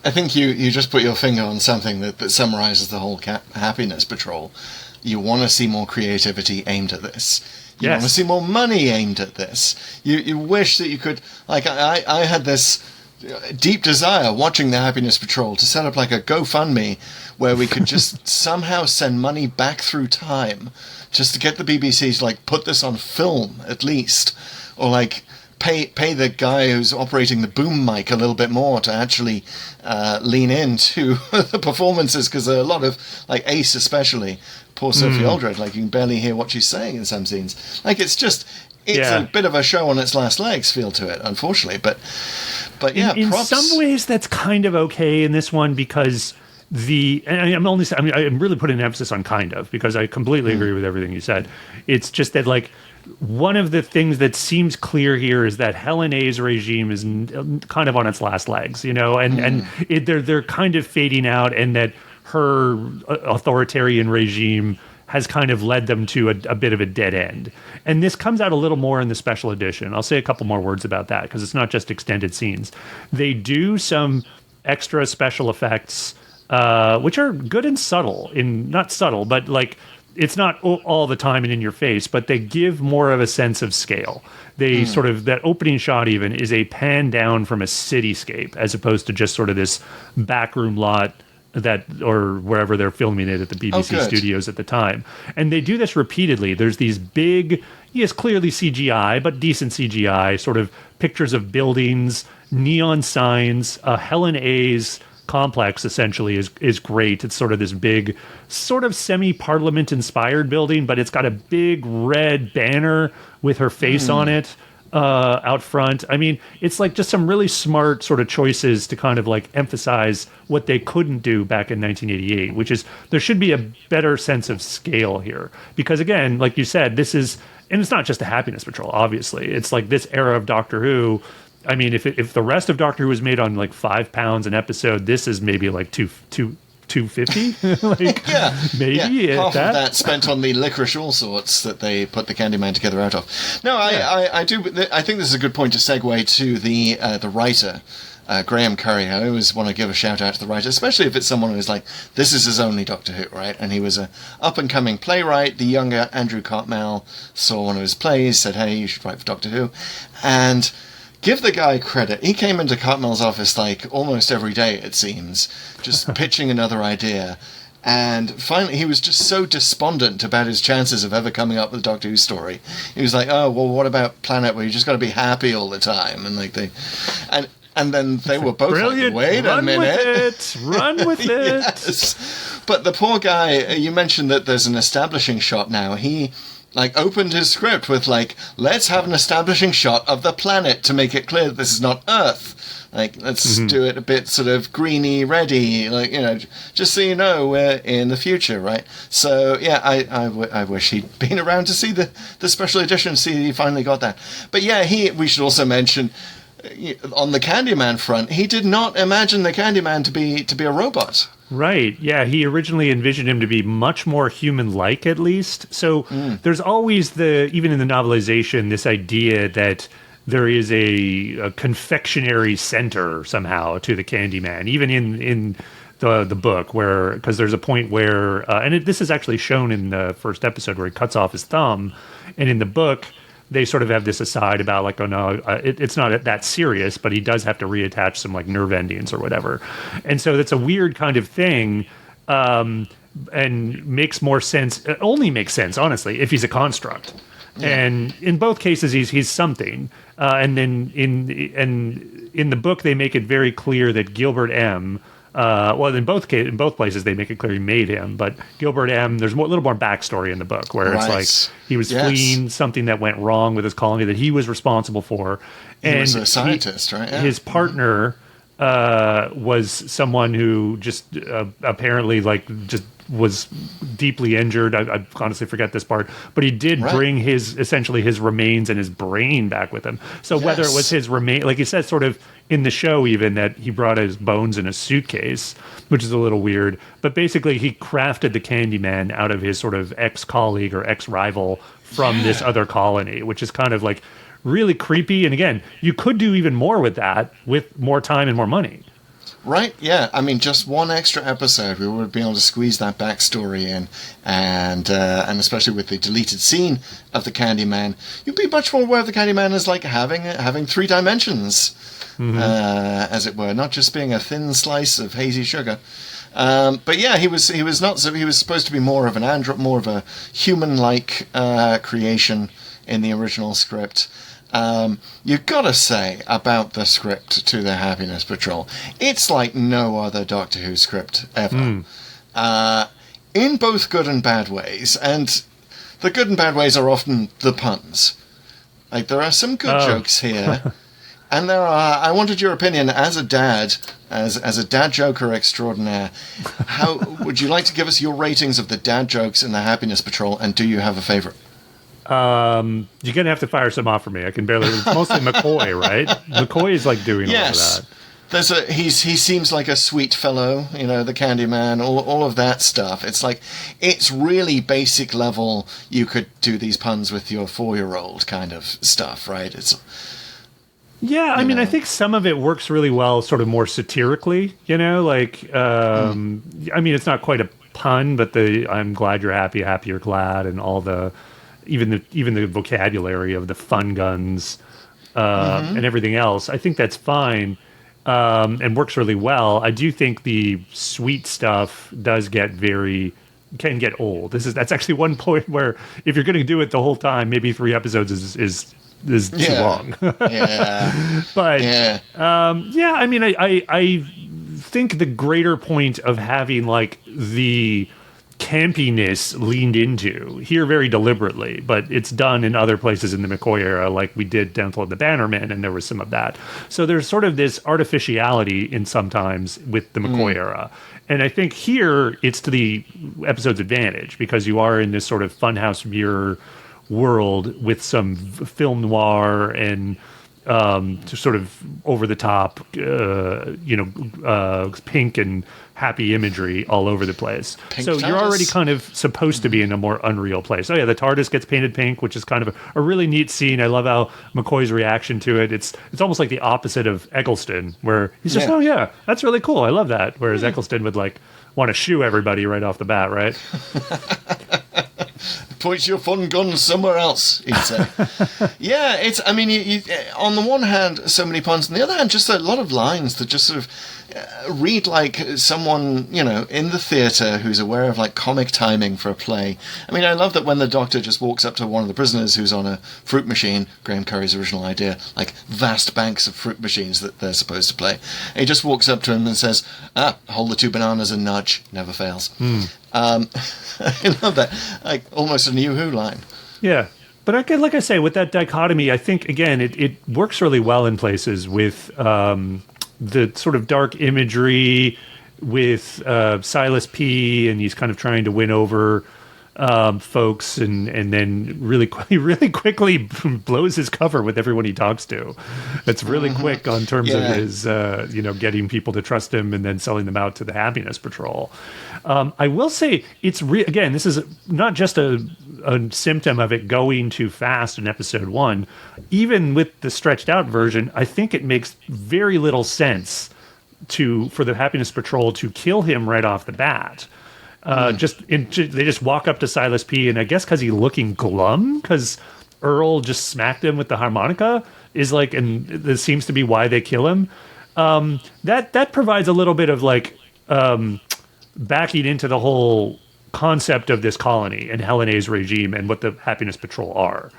E: I think you just put your finger on something that summarizes the whole Happiness Patrol. You want to see more creativity aimed at this. You want to see more money aimed at this. You wish that you could... Like, I had this deep desire watching the Happiness Patrol to set up like a GoFundMe where we could just somehow send money back through time just to get the BBC to, like, put this on film, at least. Or, like... Pay the guy who's operating the boom mic a little bit more to actually lean into the performances, because there are a lot of, like Ace especially, poor Sophie Aldred, like you can barely hear what she's saying in some scenes. Like it's a bit of a show on its last legs feel to it, unfortunately. But yeah,
F: in
E: props.
F: some ways that's kind of okay in this one, because I'm really putting an emphasis on kind of, because I completely agree with everything you said. It's just that like one of the things that seems clear here is that Helen A's regime is kind of on its last legs, and they're kind of fading out, and that her authoritarian regime has kind of led them to a bit of a dead end. And this comes out a little more in the special edition. I'll say a couple more words about that, because it's not just extended scenes. They do some extra special effects, which are good and subtle. Not subtle, but like... It's not all the time and in your face, but they give more of a sense of scale. They sort of, that opening shot even is a pan down from a cityscape, as opposed to just sort of this backroom lot or wherever they're filming it at the BBC studios at the time. And they do this repeatedly. There's these big, clearly CGI, but decent CGI, sort of pictures of buildings, neon signs, Helen A's complex essentially is great. It's sort of this big, sort of semi-parliament inspired building, but it's got a big red banner with her face on it out front. I mean, it's like just some really smart sort of choices to kind of like emphasize what they couldn't do back in 1988, which is there should be a better sense of scale here. Because again, like you said, this is, and it's not just the Happiness Patrol, obviously. It's like this era of Doctor Who. I mean, if the rest of Doctor Who was made on like £5 an episode, this is maybe like $2.50. Like, maybe
E: half of that spent on the licorice all sorts that they put the Candyman together out of. No, I do. I think this is a good point to segue to the writer. Graeme Curry. I always want to give a shout out to the writer, especially if it's someone who's like, this is his only Doctor Who, right? And he was a up and coming playwright. The younger Andrew Cartmel saw one of his plays, said, hey, you should write for Doctor Who. And give the guy credit. He came into Cartmel's office like almost every day, it seems, just pitching another idea. And finally, he was just so despondent about his chances of ever coming up with a Doctor Who story. He was like, oh, well, what about Planet where you just got to be happy all the time? And like and then they were both
F: brilliant.
E: Like, wait a minute.
F: Run with it.
E: Yes. But the poor guy, you mentioned that there's an establishing shot now. He like opened his script with like, let's have an establishing shot of the planet to make it clear that this is not Earth. Like, let's do it a bit sort of greeny, reddy, like, just so you know we're in the future, right? So, yeah, I wish he'd been around to see the special edition, see he finally got that. But yeah, we should also mention, on the Candyman front, he did not imagine the Candyman to be a robot.
F: Right. Yeah, he originally envisioned him to be much more human-like, at least. So there's always even in the novelization, this idea that there is a confectionary center somehow to the Candyman, even in the book, because there's a point where, this is actually shown in the first episode where he cuts off his thumb, and in the book, they sort of have this aside about like, oh no, it's not that serious, but he does have to reattach some like nerve endings or whatever. And so that's a weird kind of thing, and makes more sense. It only makes sense, honestly, if he's a construct. Yeah. And in both cases, he's something. And then in the book, they make it very clear that Gilbert M. In both places they make it clear he made him, but Gilbert M. There's a little more backstory in the book where it's like he was fleeing something that went wrong with his colony that he was responsible for, and
E: he was a scientist, right? Yeah.
F: His partner was someone who just apparently just was deeply injured. I honestly forget this part, but he did bring essentially his remains and his brain back with him. So whether it was his remain, like he said, sort of in the show, even that he brought his bones in a suitcase, which is a little weird. But basically, he crafted the Candyman out of his sort of ex-colleague or ex-rival from this other colony, which is kind of like really creepy. And again, you could do even more with that with more time and more money.
E: Right, yeah. I mean, just one extra episode, we would be able to squeeze that backstory in, and especially with the deleted scene of the Candyman, you'd be much more aware of the Candyman as like having 3 dimensions, as it were, not just being a thin slice of hazy sugar. But yeah, he was supposed to be more of an more of a human-like creation in the original script. You've got to say about the script to the Happiness Patrol, it's like no other Doctor Who script ever. In both good and bad ways, and the good and bad ways are often the puns. Like, there are some good jokes here, and there are, I wanted your opinion as a dad, as a dad joker extraordinaire. How would you like to give us your ratings of the dad jokes in the Happiness Patrol, and do you have a favourite?
F: You're gonna have to fire some off for me. I can barely. It's mostly McCoy, right? McCoy is like doing all of that.
E: He seems like a sweet fellow, the Candyman, all of that stuff. It's like, it's really basic level. You could do these puns with your 4-year-old kind of stuff, right?
F: I mean, I think some of it works really well, sort of more satirically. I mean, it's not quite a pun, but I'm glad you're happy you're glad, and all the. Even the vocabulary of the fun guns and everything else, I think that's fine and works really well. I do think the sweet stuff can get old. That's actually one point where if you're going to do it the whole time, maybe 3 episodes is too long. But I mean, I think the greater point of having like the campiness leaned into here very deliberately, but it's done in other places in the McCoy era, like we did Downfall of the Bannermen, and there was some of that. So there's sort of this artificiality in sometimes with the McCoy era. And I think here it's to the episode's advantage because you are in this sort of funhouse mirror world with some film noir and sort of over the top, pink and happy imagery all over the place. So you're already kind of supposed to be in a more unreal place. Oh yeah, the TARDIS gets painted pink, which is kind of a really neat scene. I love how McCoy's reaction to it. It's almost like the opposite of Eccleston, where he's just, oh yeah, that's really cool. I love that. Whereas Eccleston would like want to shoo everybody right off the bat, right?
E: Point your fun gun somewhere else, he'd say. Yeah, it's, I mean, you, on the one hand, so many puns, on the other hand, just a lot of lines that just sort of read like someone, in the theatre who's aware of like comic timing for a play. I mean, I love that when the Doctor just walks up to one of the prisoners who's on a fruit machine, Graeme Curry's original idea, like vast banks of fruit machines that they're supposed to play. And he just walks up to him and says, hold the 2 bananas and nudge, never fails. I love that. Like almost a New Who line. Yeah.
F: But like I say, with that dichotomy, I think, again, it works really well in places with the sort of dark imagery with Silas P. and he's kind of trying to win over folks, and then really quickly blows his cover with everyone he talks to. It's really quick on terms of his getting people to trust him and then selling them out to the Happiness Patrol. I will say again, this is not just a symptom of it going too fast in episode 1. Even with the stretched out version, I think it makes very little sense for the Happiness Patrol to kill him right off the bat. They just walk up to Silas P, and I guess because he's looking glum, because Earl just smacked him with the harmonica, and this seems to be why they kill him. That provides a little bit of backing into the whole concept of this colony and Helen A's regime and what the Happiness Patrol are.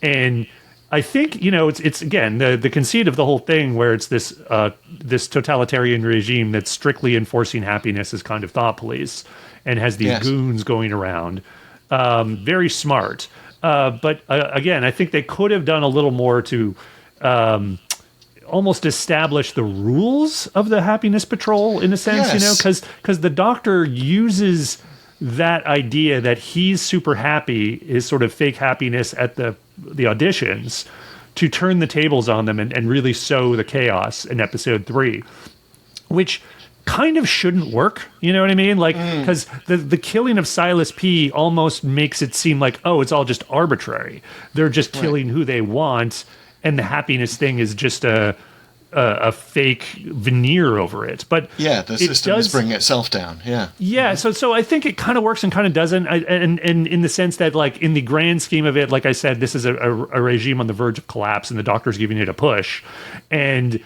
F: And I think, it's again, the conceit of the whole thing where it's this totalitarian regime that's strictly enforcing happiness as kind of thought police and has these goons going around. Very smart. But again, I think they could have done a little more to almost establish the rules of the Happiness Patrol in a sense, because the Doctor uses that idea that he's super happy is sort of fake happiness at the auditions to turn the tables on them and really sow the chaos in episode 3, which kind of shouldn't work. You know what I mean? Because the killing of Silas P almost makes it seem like, it's all just arbitrary. They're just killing who they want, and the happiness thing is just a fake veneer over it. But
E: the system is bringing itself down.
F: So I think it kind of works and kind of doesn't, and in the sense that, in the grand scheme of it, like I said, this is a regime on the verge of collapse, and the Doctor's giving it a push, and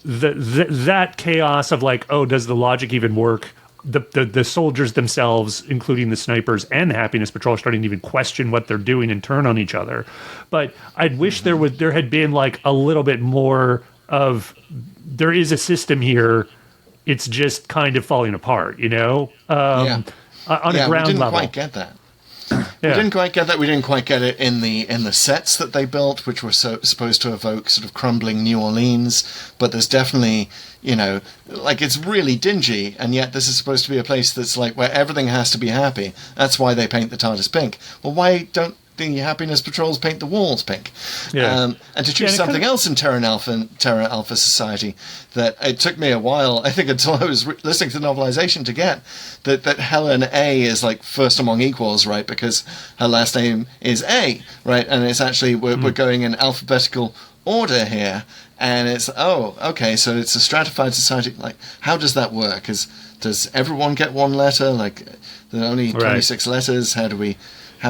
F: that chaos of does the logic even work? The soldiers themselves, including the snipers and the Happiness Patrol, are starting to even question what they're doing and turn on each other. But I'd wish there had been a little bit more of, there is a system here, it's just kind of falling apart, on a ground level.
E: We didn't quite get that. We didn't quite get that. We didn't quite get it in the sets that they built, which were supposed to evoke sort of crumbling New Orleans. But there's definitely, it's really dingy, and yet this is supposed to be a place that's where everything has to be happy. That's why they paint the TARDIS pink. Well, why don't the Happiness Patrols paint the walls pink? And to choose something else in Terra Alpha Society, that it took me a while, I think, until I was listening to the novelization, to get that Helen A is first among equals, right? Because her last name is A, right? And it's actually we're going in alphabetical order here, and it's okay, so it's a stratified society. How does that work? Does everyone get one letter? There are only 26 letters. How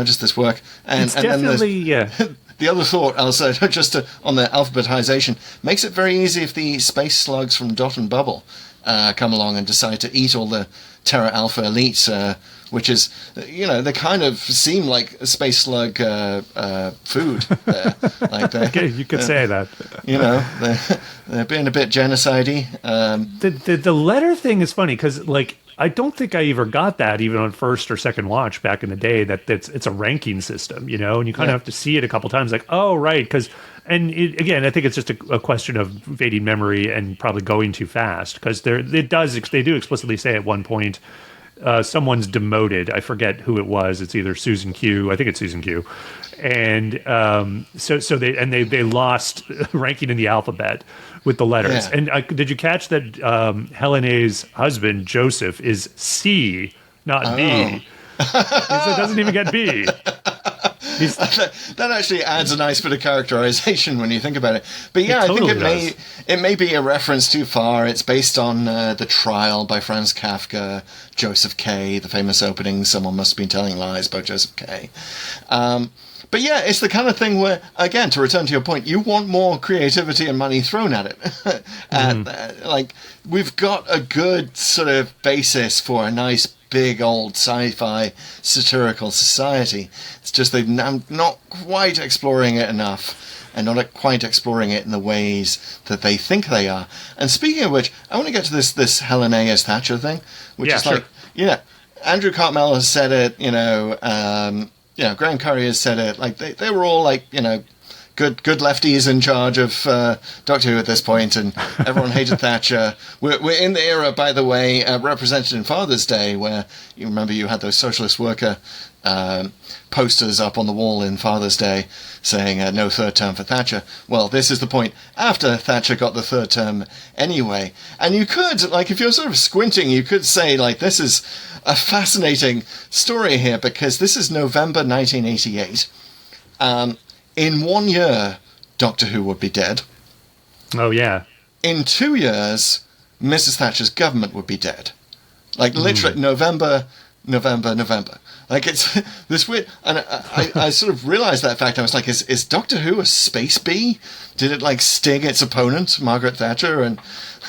E: does this work? And
F: definitely,
E: then the other thought, also, just on the alphabetization, makes it very easy if the space slugs from Dot and Bubble come along and decide to eat all the Terra Alpha elites, which is, they kind of seem like a space slug food there.
F: You could say that.
E: They're being a bit genocide-y.
F: The letter thing is funny, because, I don't think I ever got that even on first or second watch back in the day, that it's a ranking system, and you kind of have to see it a couple times, right, because, again, I think it's just a question of fading memory and probably going too fast, because they do explicitly say at one point, someone's demoted. I forget who it was. It's either Susan Q. I think it's Susan Q. And so they lost ranking in the alphabet with the letters. And did you catch that Helen A's husband Joseph is C, not B? So it doesn't even get B.
E: That actually adds a nice bit of characterization when you think about it. But I think it may be a reference too far. It's based on The Trial by Franz Kafka, Joseph K., the famous opening, Someone Must Have Been Telling Lies by Joseph K. But it's the kind of thing where, again, to return to your point, you want more creativity and money thrown at it. And we've got a good sort of basis for a nice big old sci-fi satirical society. It's just they're not quite exploring it enough, and not quite exploring it in the ways that they think they are. And speaking of which, I want to get to this Helen A as Thatcher thing, which is Andrew Cartmel has said it, Graham Curry has said it, they were all good lefties in charge of Doctor Who at this point, and everyone hated Thatcher. We're in the era, by the way, represented in Father's Day, where you remember you had those socialist worker posters up on the wall in Father's Day saying no third term for Thatcher. Well, this is the point after Thatcher got the third term anyway. And you could, like, if you're sort of squinting, you could say, like, this is a fascinating story here, because this is November 1988. In 1 year, Doctor Who would be dead.
F: Oh, yeah.
E: In 2 years, Mrs. Thatcher's government would be dead. Like, literally, November. Like, it's this weird... And I sort of realised that fact. I was like, is Doctor Who a space bee? Did it, like, sting its opponent, Margaret Thatcher? And,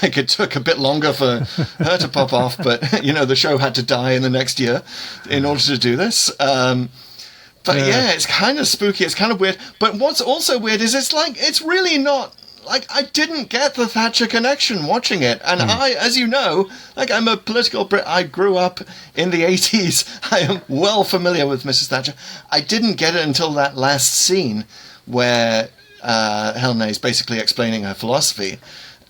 E: like, it took a bit longer for her to pop off, but, you know, the show had to die in the next year in order to do this. But yeah, it's kind of spooky. It's kind of weird. But what's also weird is it's really not... Like, I didn't get the Thatcher connection watching it. And I, as you know, like, I'm a political Brit. I grew up in the 80s. I am well familiar with Mrs. Thatcher. I didn't get it until that last scene where Helen A is basically explaining her philosophy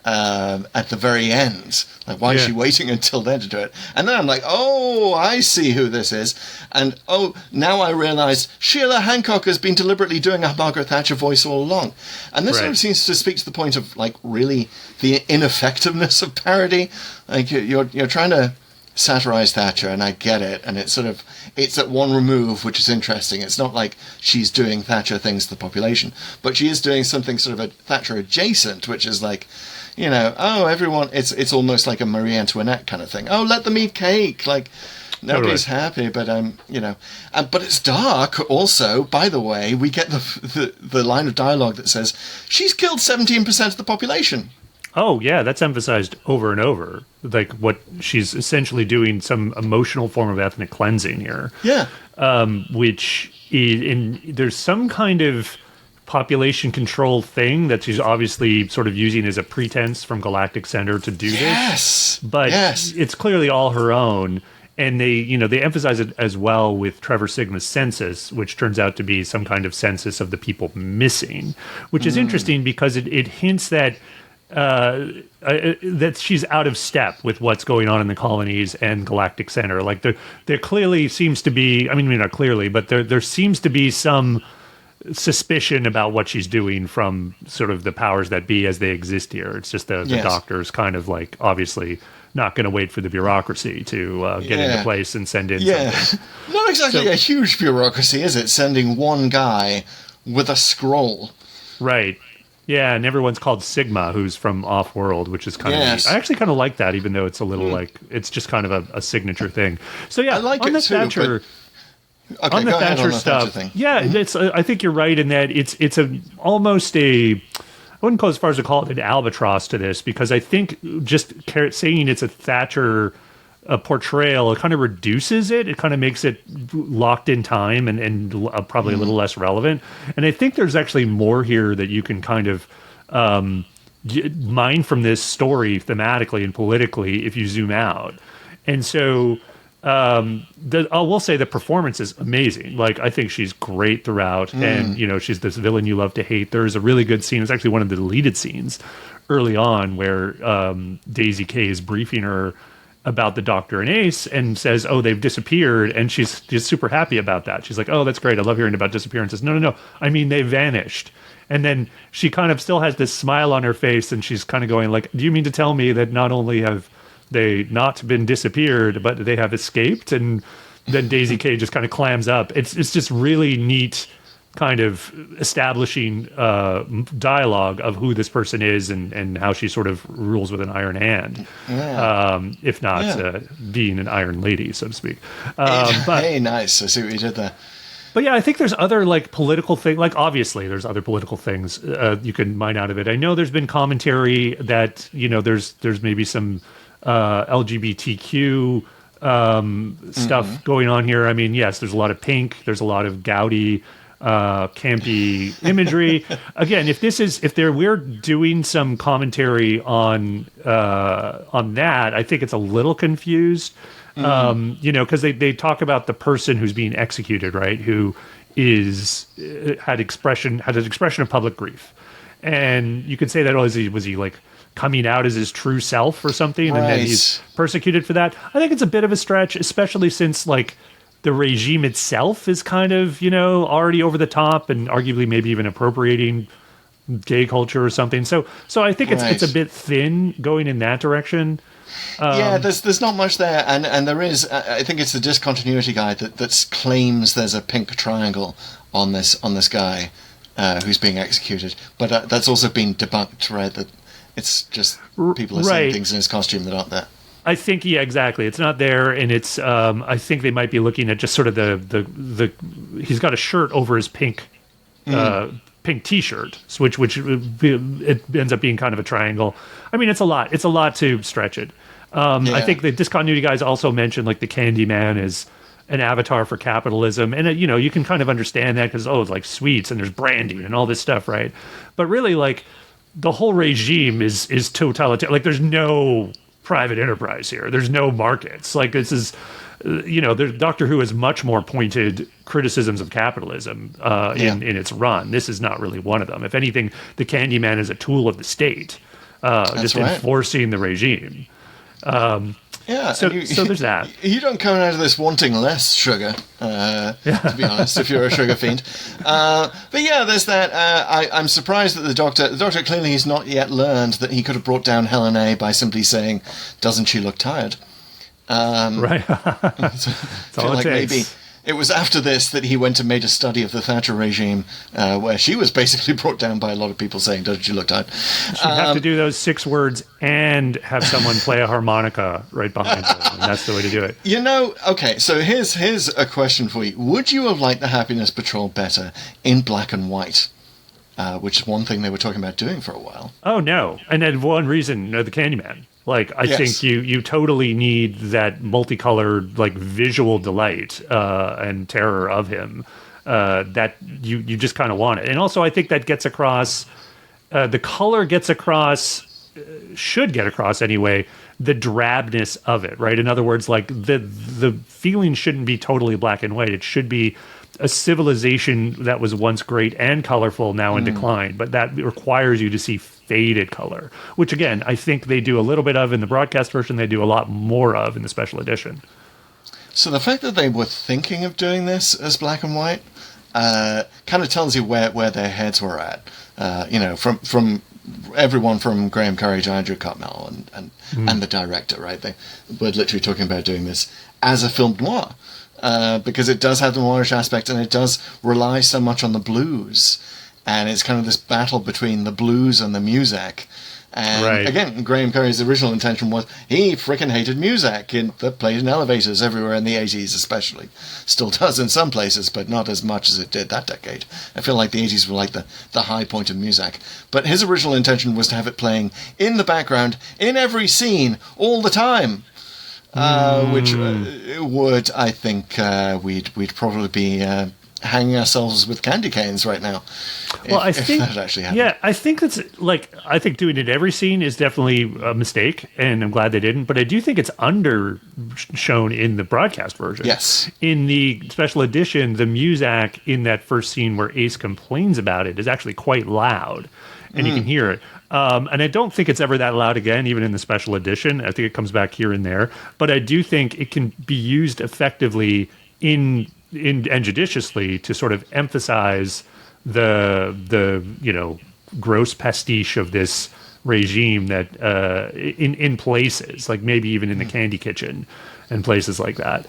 E: at the very end. Like, why is she waiting until then to do it? And then I'm like, oh, I see who this is. And, oh, now I realise Sheila Hancock has been deliberately doing a Margaret Thatcher voice all along. And this sort of seems to speak to the point of, like, really the ineffectiveness of parody. Like, you're trying to satirise Thatcher, and I get it. And it's sort of, it's at one remove, which is interesting. It's not like she's doing Thatcher things to the population, but she is doing something sort of a Thatcher adjacent, which is like, you know, oh, everyone, it's almost like a Marie Antoinette kind of thing. Oh, let them eat cake. Like, nobody's happy, but, you know. But it's dark also. By the way, we get the line of dialogue that says, she's killed 17% of the population.
F: Oh, yeah, that's emphasized over and over. Like, what she's essentially doing, some emotional form of ethnic cleansing here.
E: Yeah.
F: Which, there's some kind of population control thing that she's obviously sort of using as a pretense from Galactic Center to do this. But it's clearly all her own. And they emphasize it as well with Trevor Sigma's census, which turns out to be some kind of census of the people missing, which is interesting because it hints that that she's out of step with what's going on in the colonies and Galactic Center. Like, there clearly seems to be, I mean, not clearly, but there seems to be some suspicion about what she's doing from sort of the powers that be as they exist here. It's just the doctor's kind of like obviously not going to wait for the bureaucracy to get into place and send in something.
E: Not exactly a huge bureaucracy, is it? Sending one guy with a scroll.
F: Right. Yeah, and everyone's called Sigma, who's from Off-World, which is kind of neat. I actually kind of like that, even though it's a little like, it's just kind of a signature thing. So yeah,
E: I like
F: on
E: it
F: the
E: too,
F: Thatcher...
E: Okay,
F: on the Thatcher stuff, it's. I think you're right in that it's almost a. I wouldn't go as far as to call it an albatross to this, because I think just saying it's a Thatcher portrayal, it kind of reduces it. It kind of makes it locked in time and probably a little less relevant. And I think there's actually more here that you can kind of mine from this story thematically and politically if you zoom out. And so. I will say the performance is amazing. Like, I think she's great throughout, and you know, she's this villain you love to hate. There's a really good scene. It's actually one of the deleted scenes early on where Daisy Kay is briefing her about the Doctor and Ace and says, "Oh, they've disappeared," and she's super happy about that. She's like, "Oh, that's great. I love hearing about disappearances." No. I mean, they vanished. And then she kind of still has this smile on her face, and she's kind of going like, "Do you mean to tell me that not only have they not been disappeared, but they have escaped?" And then Daisy Kay just kind of clams up. It's just really neat kind of establishing dialogue of who this person is and how she sort of rules with an iron hand, if not being an iron lady, so to speak. But,
E: hey, nice. I see what you did there.
F: But yeah, I think there's other like political things. Like, obviously, there's other political things you can mine out of it. I know there's been commentary that, you know, there's maybe some LGBTQ stuff going on here. I mean, yes, there's a lot of pink, there's a lot of gaudy, campy imagery. Again, if we're doing some commentary on that, I think it's a little confused. You know, because they talk about the person who's being executed, right? Who had an expression of public grief. And you could say that, was he like coming out as his true self or something, and then he's persecuted for that? I think it's a bit of a stretch, especially since like the regime itself is kind of, already over the top and arguably maybe even appropriating gay culture or something. So I think it's a bit thin going in that direction.
E: There's not much there, and there is. I think it's the discontinuity guy that claims there's a pink triangle on this guy who's being executed, but that's also been debunked, right? That it's just people are seeing things in his costume that aren't there.
F: I think, exactly. It's not there, and it's. I think they might be looking at just sort of the. He's got a shirt over his pink T-shirt, which it ends up being kind of a triangle. I mean, it's a lot. It's a lot to stretch it. I think the discontinuity guys also mentioned like the Candyman is an avatar for capitalism, and you can kind of understand that because it's like sweets and there's branding and all this stuff, right? But really, like the whole regime is totalitarian. Like there's no private enterprise here. There's no markets. Like this is. Doctor Who has much more pointed criticisms of capitalism in its run. This is not really one of them. If anything, the Candyman is a tool of the state, just enforcing the regime. So there's that.
E: You don't come out of this wanting less sugar, to be honest, if you're a sugar fiend. But yeah, there's that. I'm surprised that the Doctor clearly has not yet learned that he could have brought down Helen A by simply saying, "Doesn't she look tired?"
F: Right. That's all it takes.
E: Maybe it was after this that he went and made a study of the Thatcher regime, where she was basically brought down by a lot of people saying, "Doesn't she look tired?"
F: She'd have to do those 6 words and have someone play a harmonica right behind her. And that's the way to do it.
E: Okay, so here's a question for you. Would you have liked the Happiness Patrol better in black and white? Which is one thing they were talking about doing for a while.
F: Oh, no. And then one reason, the Candyman. Like, I think you totally need that multicolored, like, visual delight and terror of him that you just kind of want it. And also, I think that gets across, the color gets across, should get across anyway, the drabness of it, right? In other words, like, the feeling shouldn't be totally black and white. It should be a civilization that was once great and colorful, now in decline. But that requires you to see faded color, which again, I think they do a little bit of in the broadcast version. They do a lot more of in the special edition.
E: So the fact that they were thinking of doing this as black and white kind of tells you where their heads were at. From everyone from Graham Curry to Andrew Cartmel and the director, right? They were literally talking about doing this as a film noir. Because it does have the noirish aspect, and it does rely so much on the blues, and it's kind of this battle between the blues and the music. And again, Graham Curry's original intention was he frickin' hated music that played in elevators everywhere in the 80s, especially. Still does in some places, but not as much as it did that decade. I feel like the 80s were like the high point of music. But his original intention was to have it playing in the background in every scene all the time. Which would, I think, we'd probably be hanging ourselves with candy canes right now.
F: Well, I think
E: that actually happened.
F: Yeah, I think that's I think doing it in every scene is definitely a mistake, and I'm glad they didn't. But I do think it's shown in the broadcast version.
E: Yes.
F: In the special edition, the music in that first scene where Ace complains about it is actually quite loud, and you can hear it. And I don't think it's ever that loud again, even in the special edition. I think it comes back here and there. But I do think it can be used effectively and judiciously to sort of emphasize the gross pastiche of this regime that in places, like maybe even in the candy kitchen and places like that.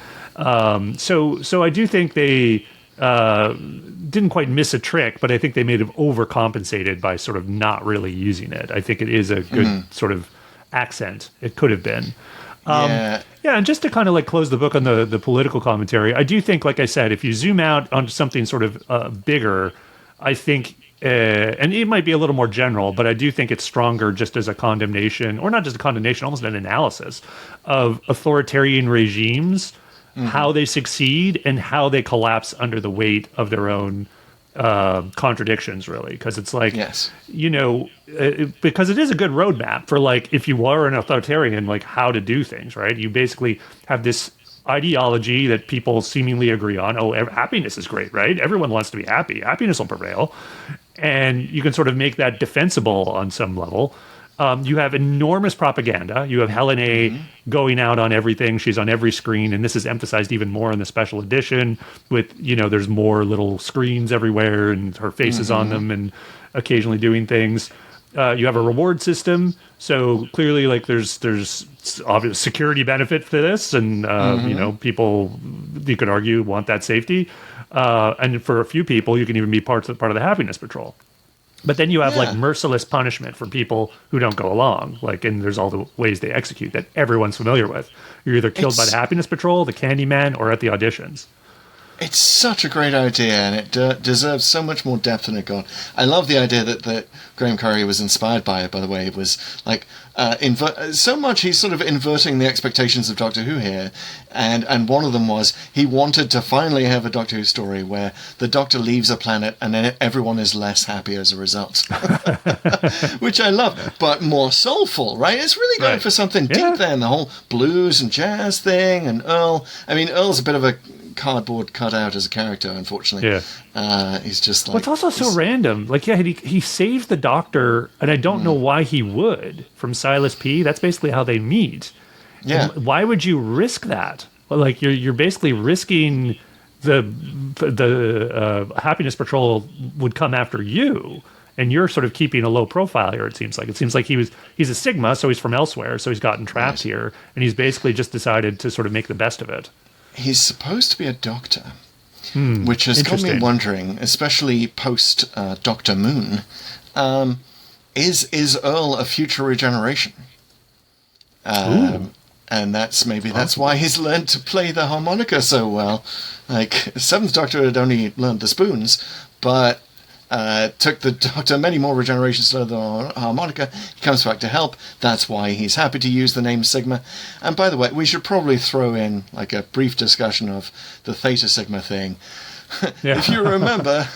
F: So I do think they didn't quite miss a trick, but I think they may have overcompensated by sort of not really using it. I think it is a good sort of accent. It could have been. And just to kind of like close the book on the political commentary, I do think, like I said, if you zoom out onto something sort of bigger, I think, and it might be a little more general, but I do think it's stronger just as a condemnation, or not just a condemnation, almost an analysis of authoritarian regimes, how they succeed and how they collapse under the weight of their own contradictions, really. Because it's like, because it is a good roadmap for, like, if you are an authoritarian, like, how to do things, right? You basically have this ideology that people seemingly agree on. Oh, happiness is great, right? Everyone wants to be happy. Happiness will prevail. And you can sort of make that defensible on some level. You have enormous propaganda. You have Helen A going out on everything. She's on every screen, and this is emphasized even more in the special edition with, there's more little screens everywhere, and her face is on them and occasionally doing things. You have a reward system, so clearly, like, there's obvious security benefit to this, and people, you could argue, want that safety. And for a few people, you can even be part of the happiness patrol. But then you have like merciless punishment for people who don't go along. Like, and there's all the ways they execute that everyone's familiar with. You're either killed by the happiness patrol, the Candyman, or at the auditions.
E: It's such a great idea, and it deserves so much more depth than it got. I love the idea that Graeme Curry was inspired by it, by the way. It was like, so much he's sort of inverting the expectations of Doctor Who here, and one of them was he wanted to finally have a Doctor Who story where the Doctor leaves a planet and then everyone is less happy as a result. Which I love, but more soulful, right? It's really going for something deep there, and the whole blues and jazz thing, and Earl. I mean, Earl's a bit of a cardboard cutout as a character, unfortunately. He's just like...
F: Well, it's also so random. Like, he saves the Doctor, and I don't know why he would, from Silas P. That's basically how they meet.
E: Yeah.
F: And why would you risk that? Well, like, you're basically risking the happiness patrol would come after you, and you're sort of keeping a low profile here, it seems like. It seems like he's a Sigma, so he's from elsewhere, so he's gotten trapped here, and he's basically just decided to sort of make the best of it.
E: He's supposed to be a doctor, which has got me wondering, especially post Dr. Moon, is Earl a future regeneration? And that's why he's learned to play the harmonica so well. Like, Seventh Doctor had only learned the spoons, but took the Doctor many more regenerations to learn the harmonica. He comes back to help. That's why he's happy to use the name Sigma. And by the way, we should probably throw in like a brief discussion of the Theta Sigma thing. If you remember,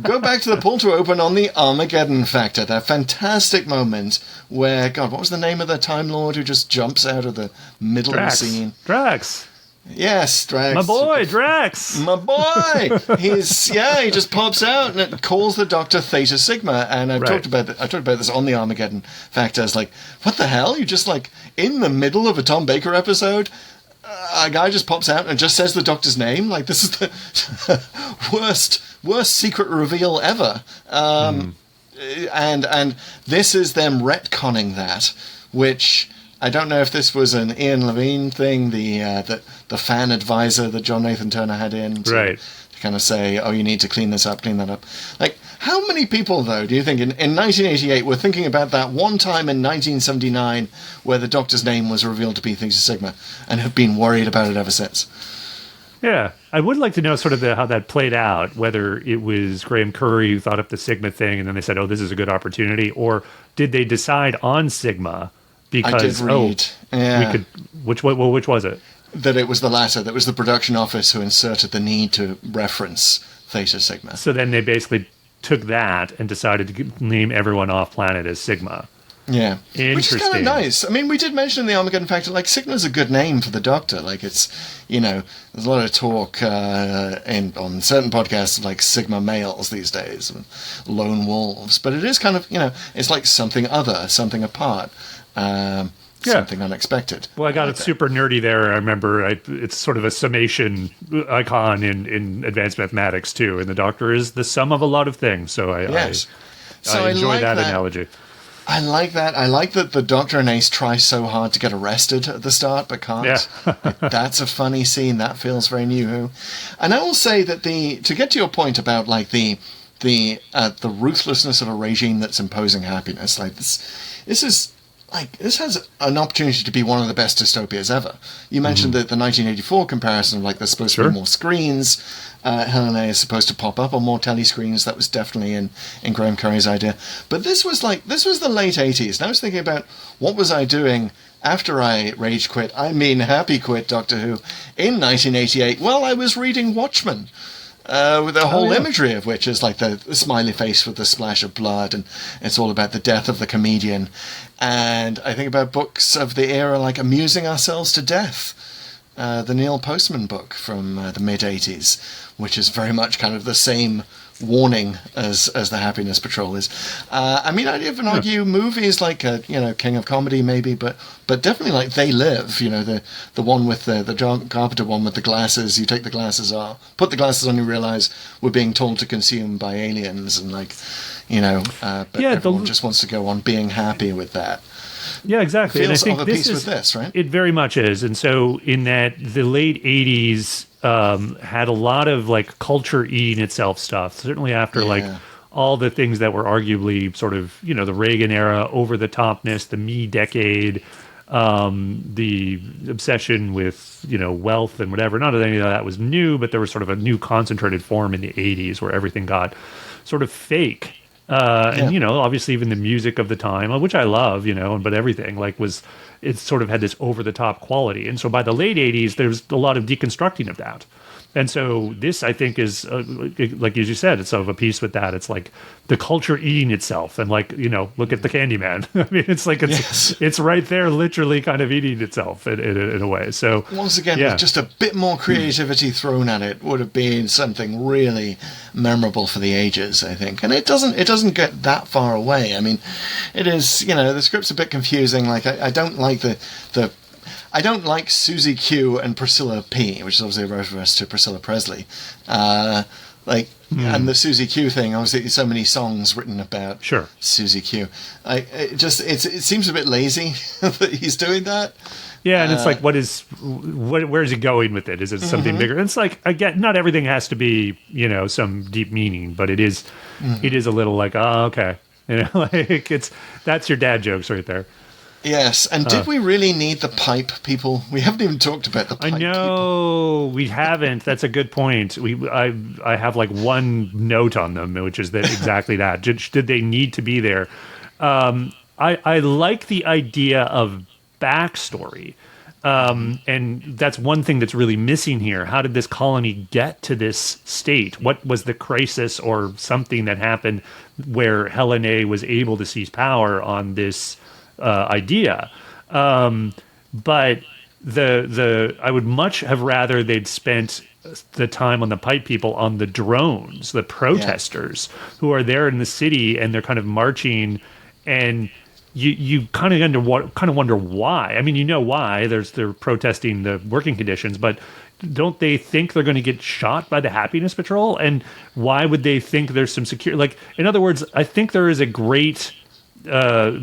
E: go back to the pull to open on the Armageddon Factor, that fantastic moment where, God, what was the name of the Time Lord who just jumps out of the middle of the scene?
F: Drax.
E: Yes, Drax.
F: My boy, Drax.
E: My boy. He just pops out and it calls the Doctor Theta Sigma. And I talked about this on the Armageddon Factor. It's like, what the hell? You just like in the middle of a Tom Baker episode, a guy just pops out and just says the Doctor's name. Like, this is the worst secret reveal ever. And this is them retconning that, which I don't know if this was an Ian Levine thing, the fan advisor that John Nathan Turner had in to kind of say, oh, you need to clean this up, clean that up. Like, how many people, though, do you think in 1988 were thinking about that one time in 1979 where the Doctor's name was revealed to be Theta Sigma and have been worried about it ever since?
F: Yeah, I would like to know sort of how that played out, whether it was Graeme Curry who thought up the Sigma thing and then they said, oh, this is a good opportunity, or did they decide on Sigma because,
E: I did read.
F: We could, which was it?
E: That it was the latter. That was the production office who inserted the need to reference Theta Sigma.
F: So then they basically took that and decided to name everyone off planet as Sigma.
E: Yeah.
F: Interesting.
E: Which is kind of nice. I mean, we did mention in the Armageddon Factor, like, Sigma's a good name for the Doctor. Like, it's, there's a lot of talk on certain podcasts of, like, Sigma males these days, and lone wolves. But it is kind of, it's like something other, something apart. Something unexpected.
F: Well, I got it super nerdy there. I remember it's sort of a summation icon in advanced mathematics, too. And the Doctor is the sum of a lot of things. So I enjoy like that analogy.
E: I like that. I like that the Doctor and Ace try so hard to get arrested at the start, but can't.
F: Yeah.
E: That's a funny scene. That feels very New Who. And I will say that to get to your point about like the ruthlessness of a regime that's imposing happiness, like this has an opportunity to be one of the best dystopias ever. You mentioned the 1984 comparison of like there's supposed to be more screens. Helen A is supposed to pop up on more telescreens. That was definitely in Graeme Curry's idea. But this was the late 80s. And I was thinking about what was I doing after I rage quit, happy quit Doctor Who in 1988. Well, I was reading Watchmen. With the whole imagery of which is like the smiley face with the splash of blood, and it's all about the death of the comedian. And I think about books of the era like Amusing Ourselves to Death, the Neil Postman book from the mid-'80s, which is very much kind of the same warning as the Happiness Patrol is. I mean, I'd even argue movies like King of Comedy maybe, but definitely like They Live. You know, the one with the John Carpenter one with the glasses. You take the glasses off, put the glasses on, you realise we're being told to consume by aliens, and but everyone just wants to go on being happy with that.
F: Yeah, exactly.
E: Feels
F: and I think
E: of a piece with this, right?
F: It very much is. And so in that the late 80s had a lot of like culture eating itself stuff, certainly after like all the things that were arguably sort of, the Reagan era, over the topness, the me decade, the obsession with, wealth and whatever. Not that any of that was new, but there was sort of a new concentrated form in the 80s where everything got sort of fake. And obviously even the music of the time, which I love, but everything it sort of had this over the top quality. And so by the late 80s, there's a lot of deconstructing of that. And so this, I think, is like as you said, it's sort of a piece with that. It's like the culture eating itself, and look at the Candyman. I mean, it's like it's right there, literally, kind of eating itself in a way. So
E: once again, with just a bit more creativity thrown at it, would have been something really memorable for the ages, I think. And it doesn't get that far away. I mean, it is the script's a bit confusing. Like I don't like I don't like Susie Q and Priscilla P, which is obviously a reference to Priscilla Presley. And the Susie Q thing, obviously so many songs written about Susie Q. It seems a bit lazy that he's doing that.
F: Yeah, and it's like, where's he going with it? Is it something bigger? And it's like, again, not everything has to be, some deep meaning, but it is a little like, oh, okay. That's your dad jokes right there.
E: Yes, and did we really need the pipe people? We haven't even talked about the pipe people.
F: I know, we haven't. That's a good point. I have like one note on them, which is that exactly that. Did they need to be there? I like the idea of backstory. And that's one thing that's really missing here. How did this colony get to this state? What was the crisis or something that happened where Helen A was able to seize power on this idea? But I would much have rather they'd spent the time on the pipe people, on the drones, the protesters who are there in the city, and they're kind of marching, and you kind of wonder why. I mean, why they're protesting the working conditions, but don't they think they're going to get shot by the Happiness Patrol? And why would they think there's some security? In other words, I think there is a great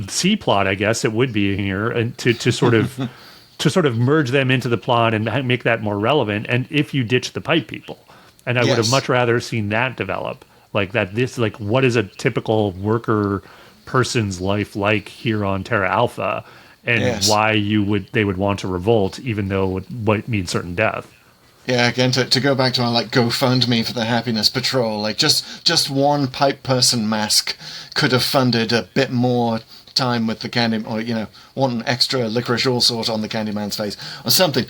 F: C plot, I guess it would be here, and to sort of merge them into the plot and make that more relevant. And if you ditch the pipe people, and I would have much rather seen that develop, like that. This what is a typical worker person's life like here on Terra Alpha, and why they would want to revolt, even though it might mean certain death.
E: Yeah, again, to go back to our GoFundMe for the Happiness Patrol, just one pipe person mask could have funded a bit more time with the Candy, or one extra licorice all sort on the Candyman's face, or something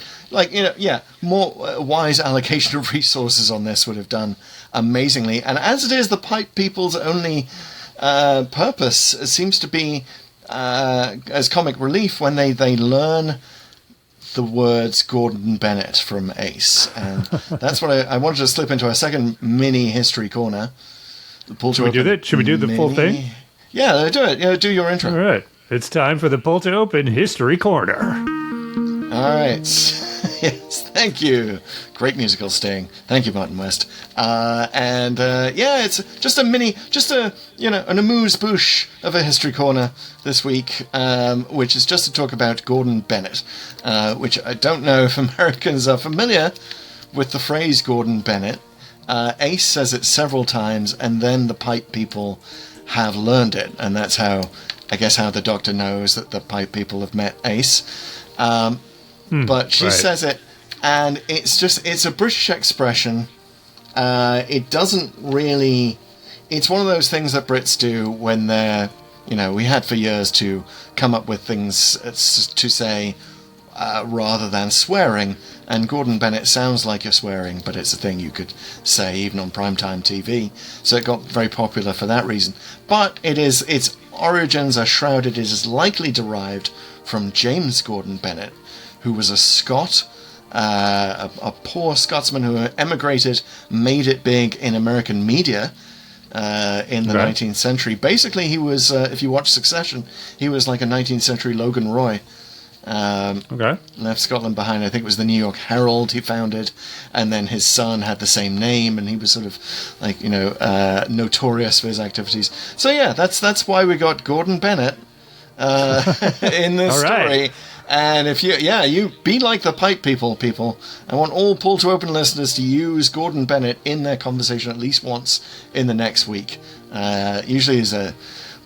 E: more wise allocation of resources on this would have done amazingly. And as it is, the pipe people's only purpose seems to be as comic relief when they learn the words Gordon Bennett from Ace, and that's what I wanted to slip into our second mini history corner.
F: Should we do that? Should we do the full thing?
E: Yeah, do it. Do your intro.
F: All right, it's time for the Pull to Open History Corner.
E: All right. Yes, thank you. Great musical sting. Thank you, Martin West. It's just an amuse-bouche of a history corner this week, which is just to talk about Gordon Bennett, which I don't know if Americans are familiar with the phrase Gordon Bennett. Ace says it several times, and then the pipe people have learned it, and that's how the Doctor knows that the pipe people have met Ace. But she says it, and it's a British expression. It doesn't really... It's one of those things that Brits do when they're... we had for years to come up with things to say rather than swearing, and Gordon Bennett sounds like you're swearing, but it's a thing you could say even on primetime TV, so it got very popular for that reason. But its origins are shrouded. It is likely derived from James Gordon Bennett, who was a Scot a poor Scotsman who emigrated, made it big in American media in the 19th century. Basically, he was, if you watch Succession, he was like a 19th century Logan Roy. Left Scotland behind. I think it was the New York Herald he founded, and then his son had the same name, and he was sort of like, notorious for his activities. So yeah, that's why we got Gordon Bennett in this story. And if you be like the pipe people. I want all Pull to Open listeners to use Gordon Bennett in their conversation at least once in the next week. Usually is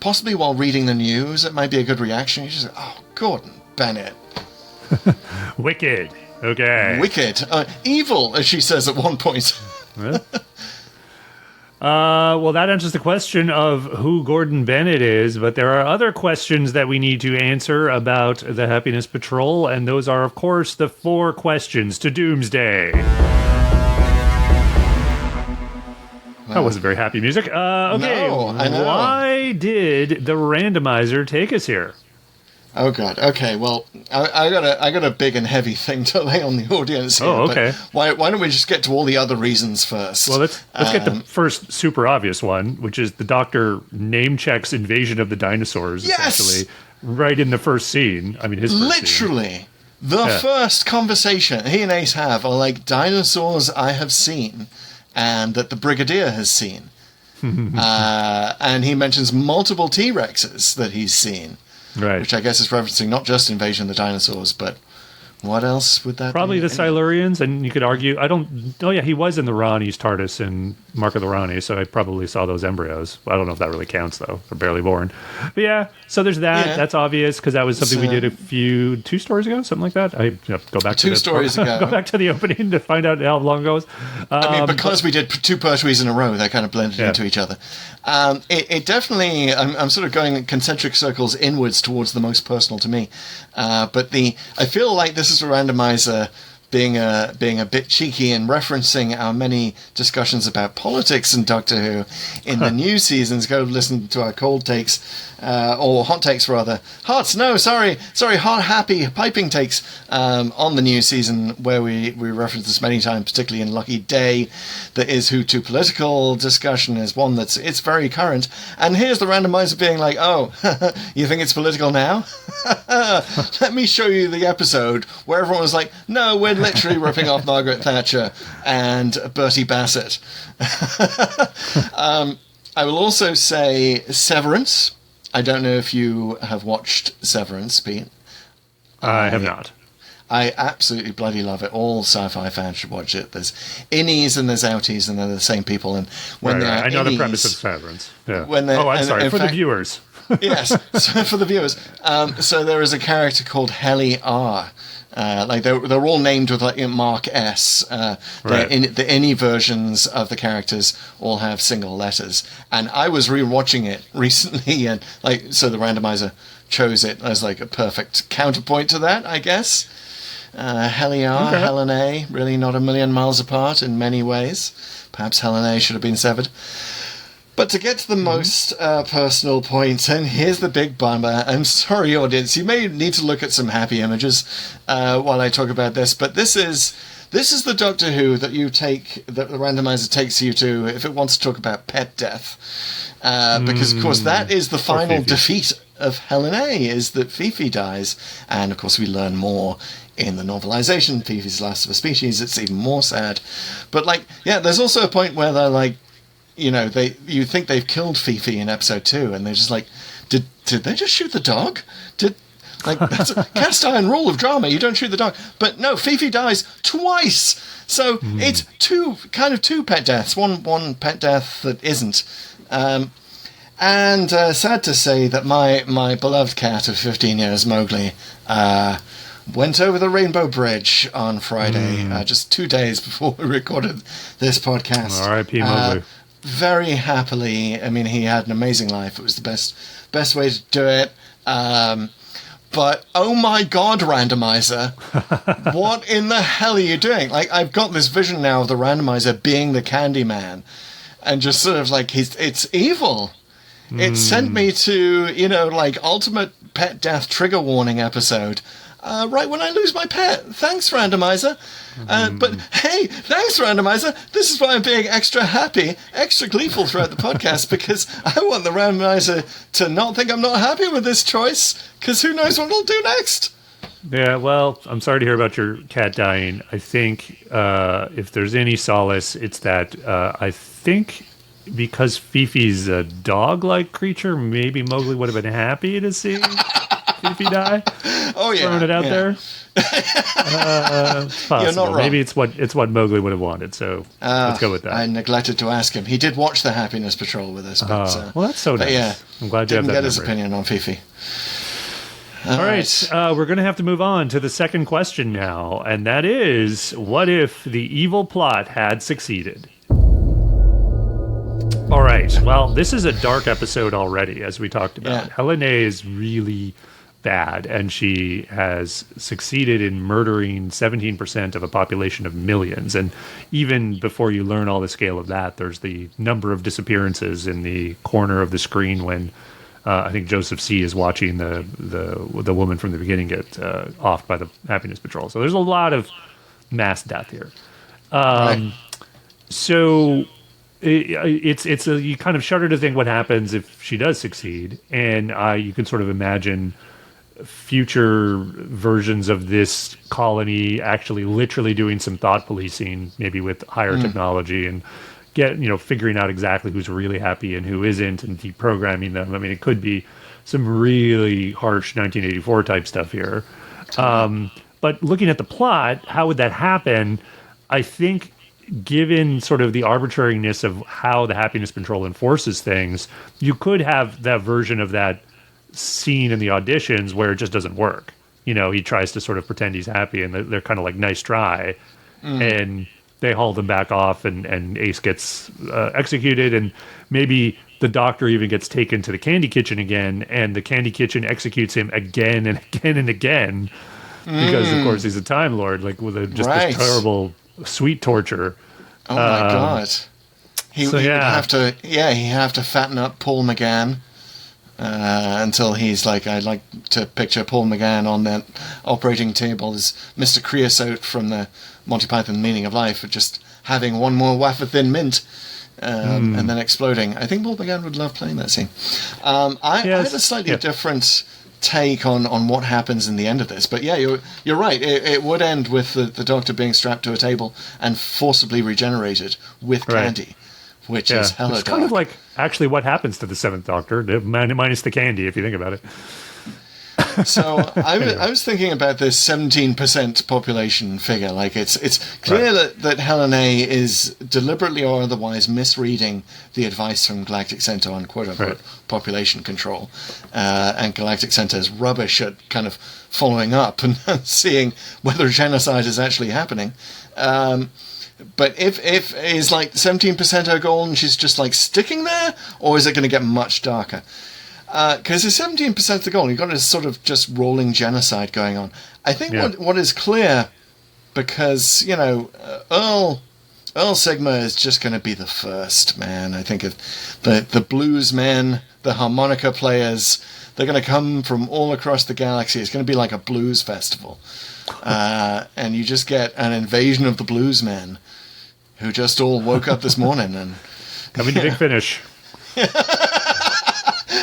E: possibly while reading the news, it might be a good reaction. You just say, oh, Gordon Bennett.
F: Wicked. Okay.
E: Wicked. Evil, as she says at one point.
F: Well, that answers the question of who Gordon Bennett is, but there are other questions that we need to answer about the Happiness Patrol, and those are, of course, the 4 questions to Doomsday. That wasn't very happy music. Okay,
E: no, I know.
F: Why did the randomizer take us here?
E: Oh God. Okay. Well, I got a big and heavy thing to lay on the audience here.
F: Oh, okay.
E: Why don't we just get to all the other reasons first?
F: Well, let's get the first super obvious one, which is the Doctor name checks Invasion of the Dinosaurs.
E: Yes!
F: Essentially, right in the first scene. I mean, his first
E: literally
F: scene.
E: the first conversation he and Ace have are like dinosaurs I have seen, and that the Brigadier has seen, and he mentions multiple T-Rexes that he's seen.
F: Right.
E: Which I guess is referencing not just Invasion of the Dinosaurs, but what else would that
F: Probably
E: be?
F: the Silurians, and you could argue, he was in the Ronnie's TARDIS in Mark of the Ronnie, so I probably saw those embryos. I don't know if that really counts, though. They're barely born. But yeah, so there's that. Yeah. That's obvious, because that was something we did 2 stories ago, something like that. I go back to
E: 2 stories ago.
F: Go back to the opening to find out how long ago it was.
E: I mean, because we did 2 Pertwees in a row, they kind of blended into each other. It definitely, I'm sort of going in concentric circles inwards towards the most personal to me. But I feel like this is a randomizer being a bit cheeky and referencing our many discussions about politics in Doctor Who in the new seasons. Go listen to our cold takes, or hot takes rather. Hot happy piping takes on the new season, where we reference this many times, particularly in Lucky Day. There is Who to Political discussion is one it's very current. And here's the randomizer being like, oh, you think it's political now? Let me show you the episode where everyone was like, no, we're literally ripping off Margaret Thatcher and Bertie Bassett. I will also say Severance. I don't know if you have watched Severance, Pete.
F: I have not.
E: I absolutely bloody love it. All sci-fi fans should watch it. There's innies and there's outies, and they're the same people. And when they're
F: I know
E: innies,
F: the premise of Severance. Yeah.
E: I'm
F: sorry, for the viewers.
E: Yes, so for the viewers. So there is a character called Helen A. They're all named with Mark S. The any versions of the characters all have single letters. And I was rewatching it recently, and so the randomizer chose it as like a perfect counterpoint to that, I guess. Helen A, Helen A, really not a million miles apart in many ways. Perhaps Helen A should have been severed. But to get to the most personal point, and here's the big bummer. I'm sorry, audience. You may need to look at some happy images while I talk about this. But this is the Doctor Who that the randomizer takes you to if it wants to talk about pet death, because of course that is the final defeat of Helen A. Is that Fifi dies, and of course we learn more in the novelization. Fifi's last of a species. It's even more sad. But there's also a point where they're like, you think they've killed Fifi in episode 2, and they're just like, did they just shoot the dog? That's a cast iron rule of drama. You don't shoot the dog. But no, Fifi dies twice. So it's two pet deaths. One pet death that isn't. And sad to say that my beloved cat of 15 years, Mowgli, went over the Rainbow Bridge on Friday, just 2 days before we recorded this podcast.
F: R.I.P. Mowgli.
E: Very happily. I mean, he had an amazing life. It was the best way to do it. But oh my God, randomizer! What in the hell are you doing? I've got this vision now of the randomizer being the Candyman, and just sort of it's evil. It sent me to ultimate pet death trigger warning episode right when I lose my pet. Thanks, Randomizer. But hey, thanks, Randomizer. This is why I'm being extra happy, extra gleeful throughout the podcast, because I want the Randomizer to not think I'm not happy with this choice, because who knows what it'll do next.
F: Yeah, well, I'm sorry to hear about your cat dying. I think if there's any solace, it's that I think because Fifi's a dog-like creature, maybe Mowgli would have been happy to see Fifi die.
E: Oh yeah,
F: throwing it out there. It's possible.
E: You're not wrong.
F: Maybe it's what Mowgli would have wanted. So let's go with that.
E: I neglected to ask him. He did watch the Happiness Patrol with us. But,
F: well, that's so nice.
E: Yeah,
F: I'm glad you have
E: didn't
F: that
E: get his
F: memory.
E: opinion on Fifi.
F: All right, we're going to have to move on to the second question now, and that is, what if the evil plot had succeeded? All right, well, this is a dark episode already, as we talked about.
E: Yeah.
F: Helen A is really bad, and she has succeeded in murdering 17% of a population of millions. And even before you learn all the scale of that, there's the number of disappearances in the corner of the screen when I think Joseph C. is watching the woman from the beginning get offed by the Happiness Patrol. So there's a lot of mass death here.
E: Right.
F: So it's you kind of shudder to think what happens if she does succeed, and you can sort of imagine future versions of this colony actually literally doing some thought policing, maybe with higher technology, and figuring out exactly who's really happy and who isn't, and deprogramming them. I mean, it could be some really harsh 1984 type stuff here. But looking at the plot, how would that happen? I think, given sort of the arbitrariness of how the Happiness Patrol enforces things, you could have that version of that scene in the auditions where it just doesn't work. He tries to sort of pretend he's happy, and they're kind of like, nice try. And they haul them back off, and Ace gets executed, and maybe the doctor even gets taken to the candy kitchen again, and the candy kitchen executes him again and again and again, because of course he's a Time Lord, like with this terrible sweet torture.
E: Oh my God. He would have to fatten up Paul McGann until he's like, I'd like to picture Paul McGann on that operating table as Mr. Creosote from the Monty Python Meaning of Life, just having one more waff of thin mint and then exploding. I think Paul McGann would love playing that scene. I had a slightly different take on what happens in the end of this, but yeah, you're right. It would end with the Doctor being strapped to a table and forcibly regenerated with candy, which is hella dark.
F: It's kind of like actually what happens to the Seventh Doctor, minus the candy, if you think about it.
E: So I was thinking about this 17% population figure. Like it's clear that Helen A is deliberately or otherwise misreading the advice from Galactic Center on quote-unquote population control, and Galactic Center's rubbish at kind of following up and seeing whether genocide is actually happening. But if is like 17% her goal and she's just like sticking there, or is it going to get much darker? Because if 17% the goal, you've got this sort of just rolling genocide going on. I think what is clear, because, Earl Sigma is just going to be the first, man. I think the blues men, the harmonica players, they're going to come from all across the galaxy. It's going to be like a blues festival. And you just get an invasion of the blues men who just all woke up this morning and...
F: Coming to Big Finish.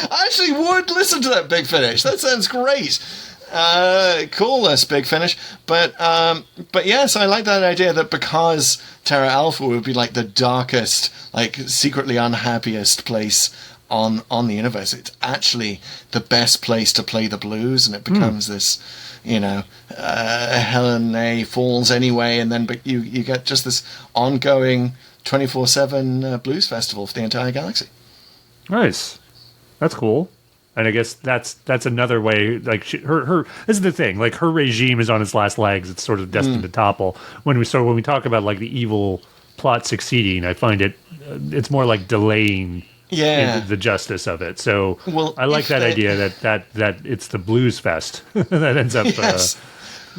E: I actually would listen to that Big Finish. That sounds great. Call us Big Finish. But yes, I like that idea that because Terra Alpha would be like the darkest, like secretly unhappiest place on the universe, it's actually the best place to play the blues, and it becomes this, Helen A falls anyway, and then you get just this ongoing 24/7 blues festival for the entire galaxy.
F: Nice. That's cool. And I guess that's another way, like her this is the thing, like her regime is on its last legs. It's sort of destined to topple. When we talk about like the evil plot succeeding, I find it's more like delaying the justice of it. So I like that idea that it's the blues fest that ends up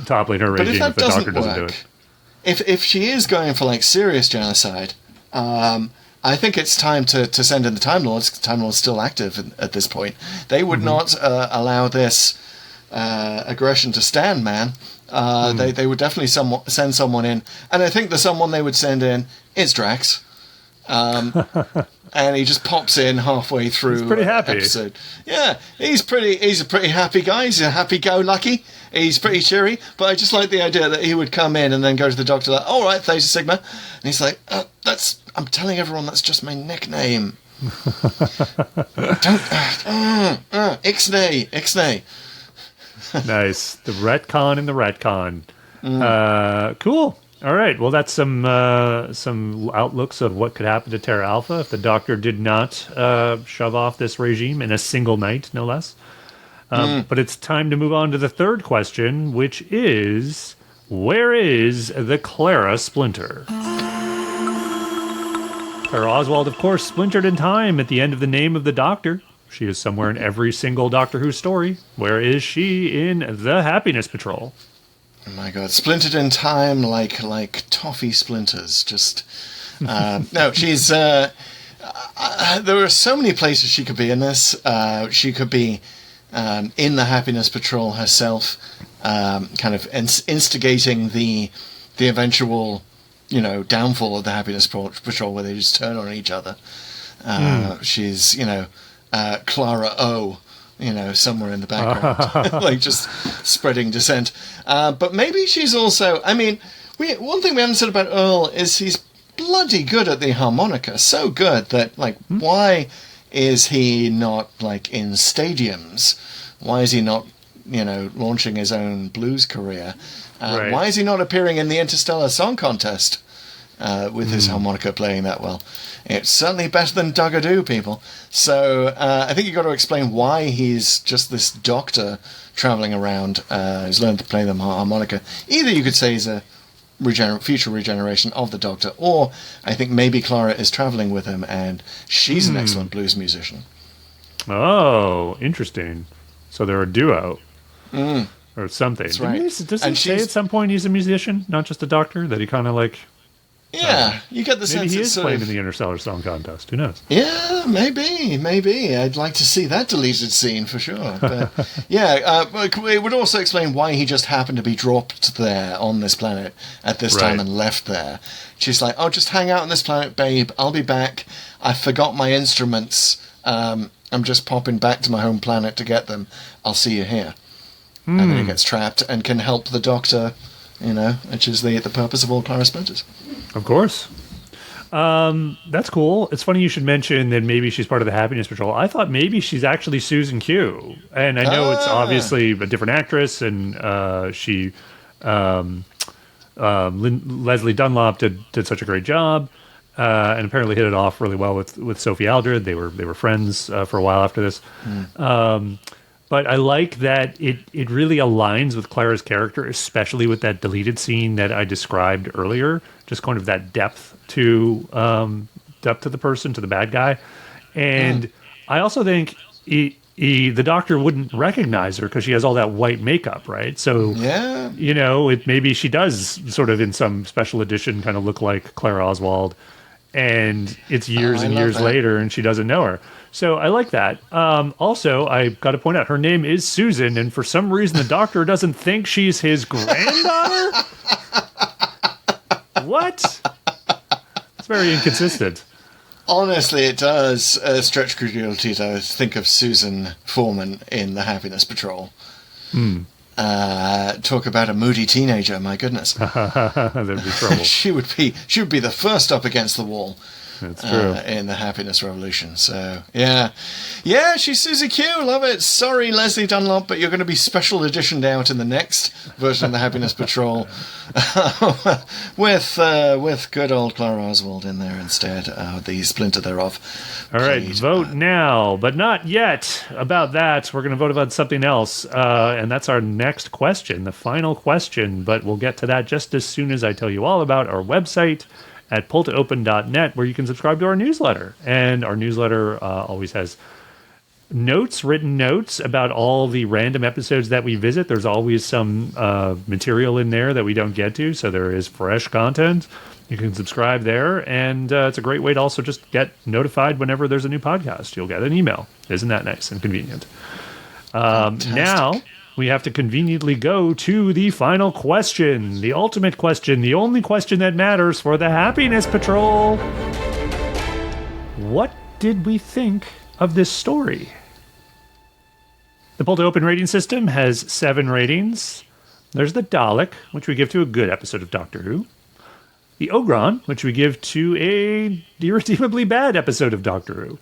F: toppling her regime if the Doctor doesn't do it.
E: If she is going for like serious genocide, I think it's time to send in the Time Lords. The Time Lords still active at this point. They would not allow this aggression to stand, man. They would definitely send someone in, and I think the someone they would send in is Drax. And he just pops in halfway through.
F: He's pretty happy.
E: Episode. Yeah, he's a pretty happy guy. He's a happy-go-lucky. He's pretty cheery. But I just like the idea that he would come in and then go to the doctor like, "All right, Theta Sigma," and he's like, I'm telling everyone that's just my nickname. Don't Ixnay.
F: Nice. The retcon in the retcon. Cool. All right. Well, that's some outlooks of what could happen to Terra Alpha if the Doctor did not shove off this regime in a single night, no less. But it's time to move on to the third question, which is, where is the Clara Splinter? Clara Oswald, of course, splintered in time at the end of the name of the Doctor. She is somewhere in every single Doctor Who story. Where is she in the Happiness Patrol?
E: Oh my god, splintered in time like toffee splinters. Just no, she's there are so many places she could be in this. She could be in the Happiness Patrol herself, kind of instigating the eventual, downfall of the Happiness Patrol, where they just turn on each other. She's Clara O, somewhere in the background, like just spreading dissent. But maybe she's also, one thing we haven't said about Earl is he's bloody good at the harmonica. So good that, why is he not, in stadiums? Why is he not, launching his own blues career?
F: Right.
E: Why is he not appearing in the Interstellar Song Contest with his harmonica playing that well? It's certainly better than Dugadoo, people. So I think you've got to explain why he's just this doctor travelling around who's learned to play the harmonica. Either you could say he's a future regeneration of the Doctor, or I think maybe Clara is travelling with him and she's an excellent blues musician.
F: Oh, interesting. So they're a duo. Or something.
E: That's right.
F: Does he say at some point he's a musician, not just a doctor? That he kind of
E: Yeah, you get the sense
F: maybe he is
E: it's
F: playing in the Interstellar Song Contest. Who knows?
E: Yeah, maybe. I'd like to see that deleted scene for sure. But it would also explain why he just happened to be dropped there on this planet at this time and left there. She's like, "Oh, just hang out on this planet, babe. I'll be back. I forgot my instruments. I'm just popping back to my home planet to get them. I'll see you here." And then he gets trapped and can help the Doctor, which is the purpose of all Clara Splinters.
F: Of course. That's cool. It's funny you should mention that maybe she's part of the Happiness Patrol. I thought maybe she's actually Susan Q. And I know it's obviously a different actress, and Leslie Dunlop did such a great job, and apparently hit it off really well with Sophie Aldred. They were friends for a while after this. But I like that it really aligns with Clara's character, especially with that deleted scene that I described earlier. Just kind of that depth to the person, to the bad guy. And I also think the Doctor wouldn't recognize her because she has all that white makeup, right? So, maybe she does sort of in some special edition kind of look like Clara Oswald. And it's years and years later and she doesn't know her. So I like that. Also, I got to point out, her name is Susan, and for some reason the Doctor doesn't think she's his granddaughter? What? It's very inconsistent.
E: Honestly, it does stretch credulity to think of Susan Foreman in the Happiness Patrol. Talk about a moody teenager, my goodness.
F: There'd be trouble.
E: she would be the first up against the wall.
F: That's true.
E: In the Happiness Revolution. So, yeah, she's Susie Q. Love it. Sorry, Leslie Dunlop, but you're going to be special editioned out in the next version of the Happiness Patrol with good old Clara Oswald in there instead. The splinter thereof.
F: All right, vote now, but not yet. About that, we're going to vote about something else, and that's our next question, the final question. But we'll get to that just as soon as I tell you all about our website at pulltoopen.net, where you can subscribe to our newsletter. And our newsletter always has written notes about all the random episodes that we visit. There's always some material in there that we don't get to, so there is fresh content. You can subscribe there, and it's a great way to also just get notified whenever there's a new podcast. You'll get an email. Isn't that nice and convenient? Now, we have to conveniently go to the final question, the ultimate question, the only question that matters for the Happiness Patrol. What did we think of this story? The Pull to Open rating system has 7 ratings. There's the Dalek, which we give to a good episode of Doctor Who. The Ogron, which we give to a irredeemably bad episode of Doctor Who.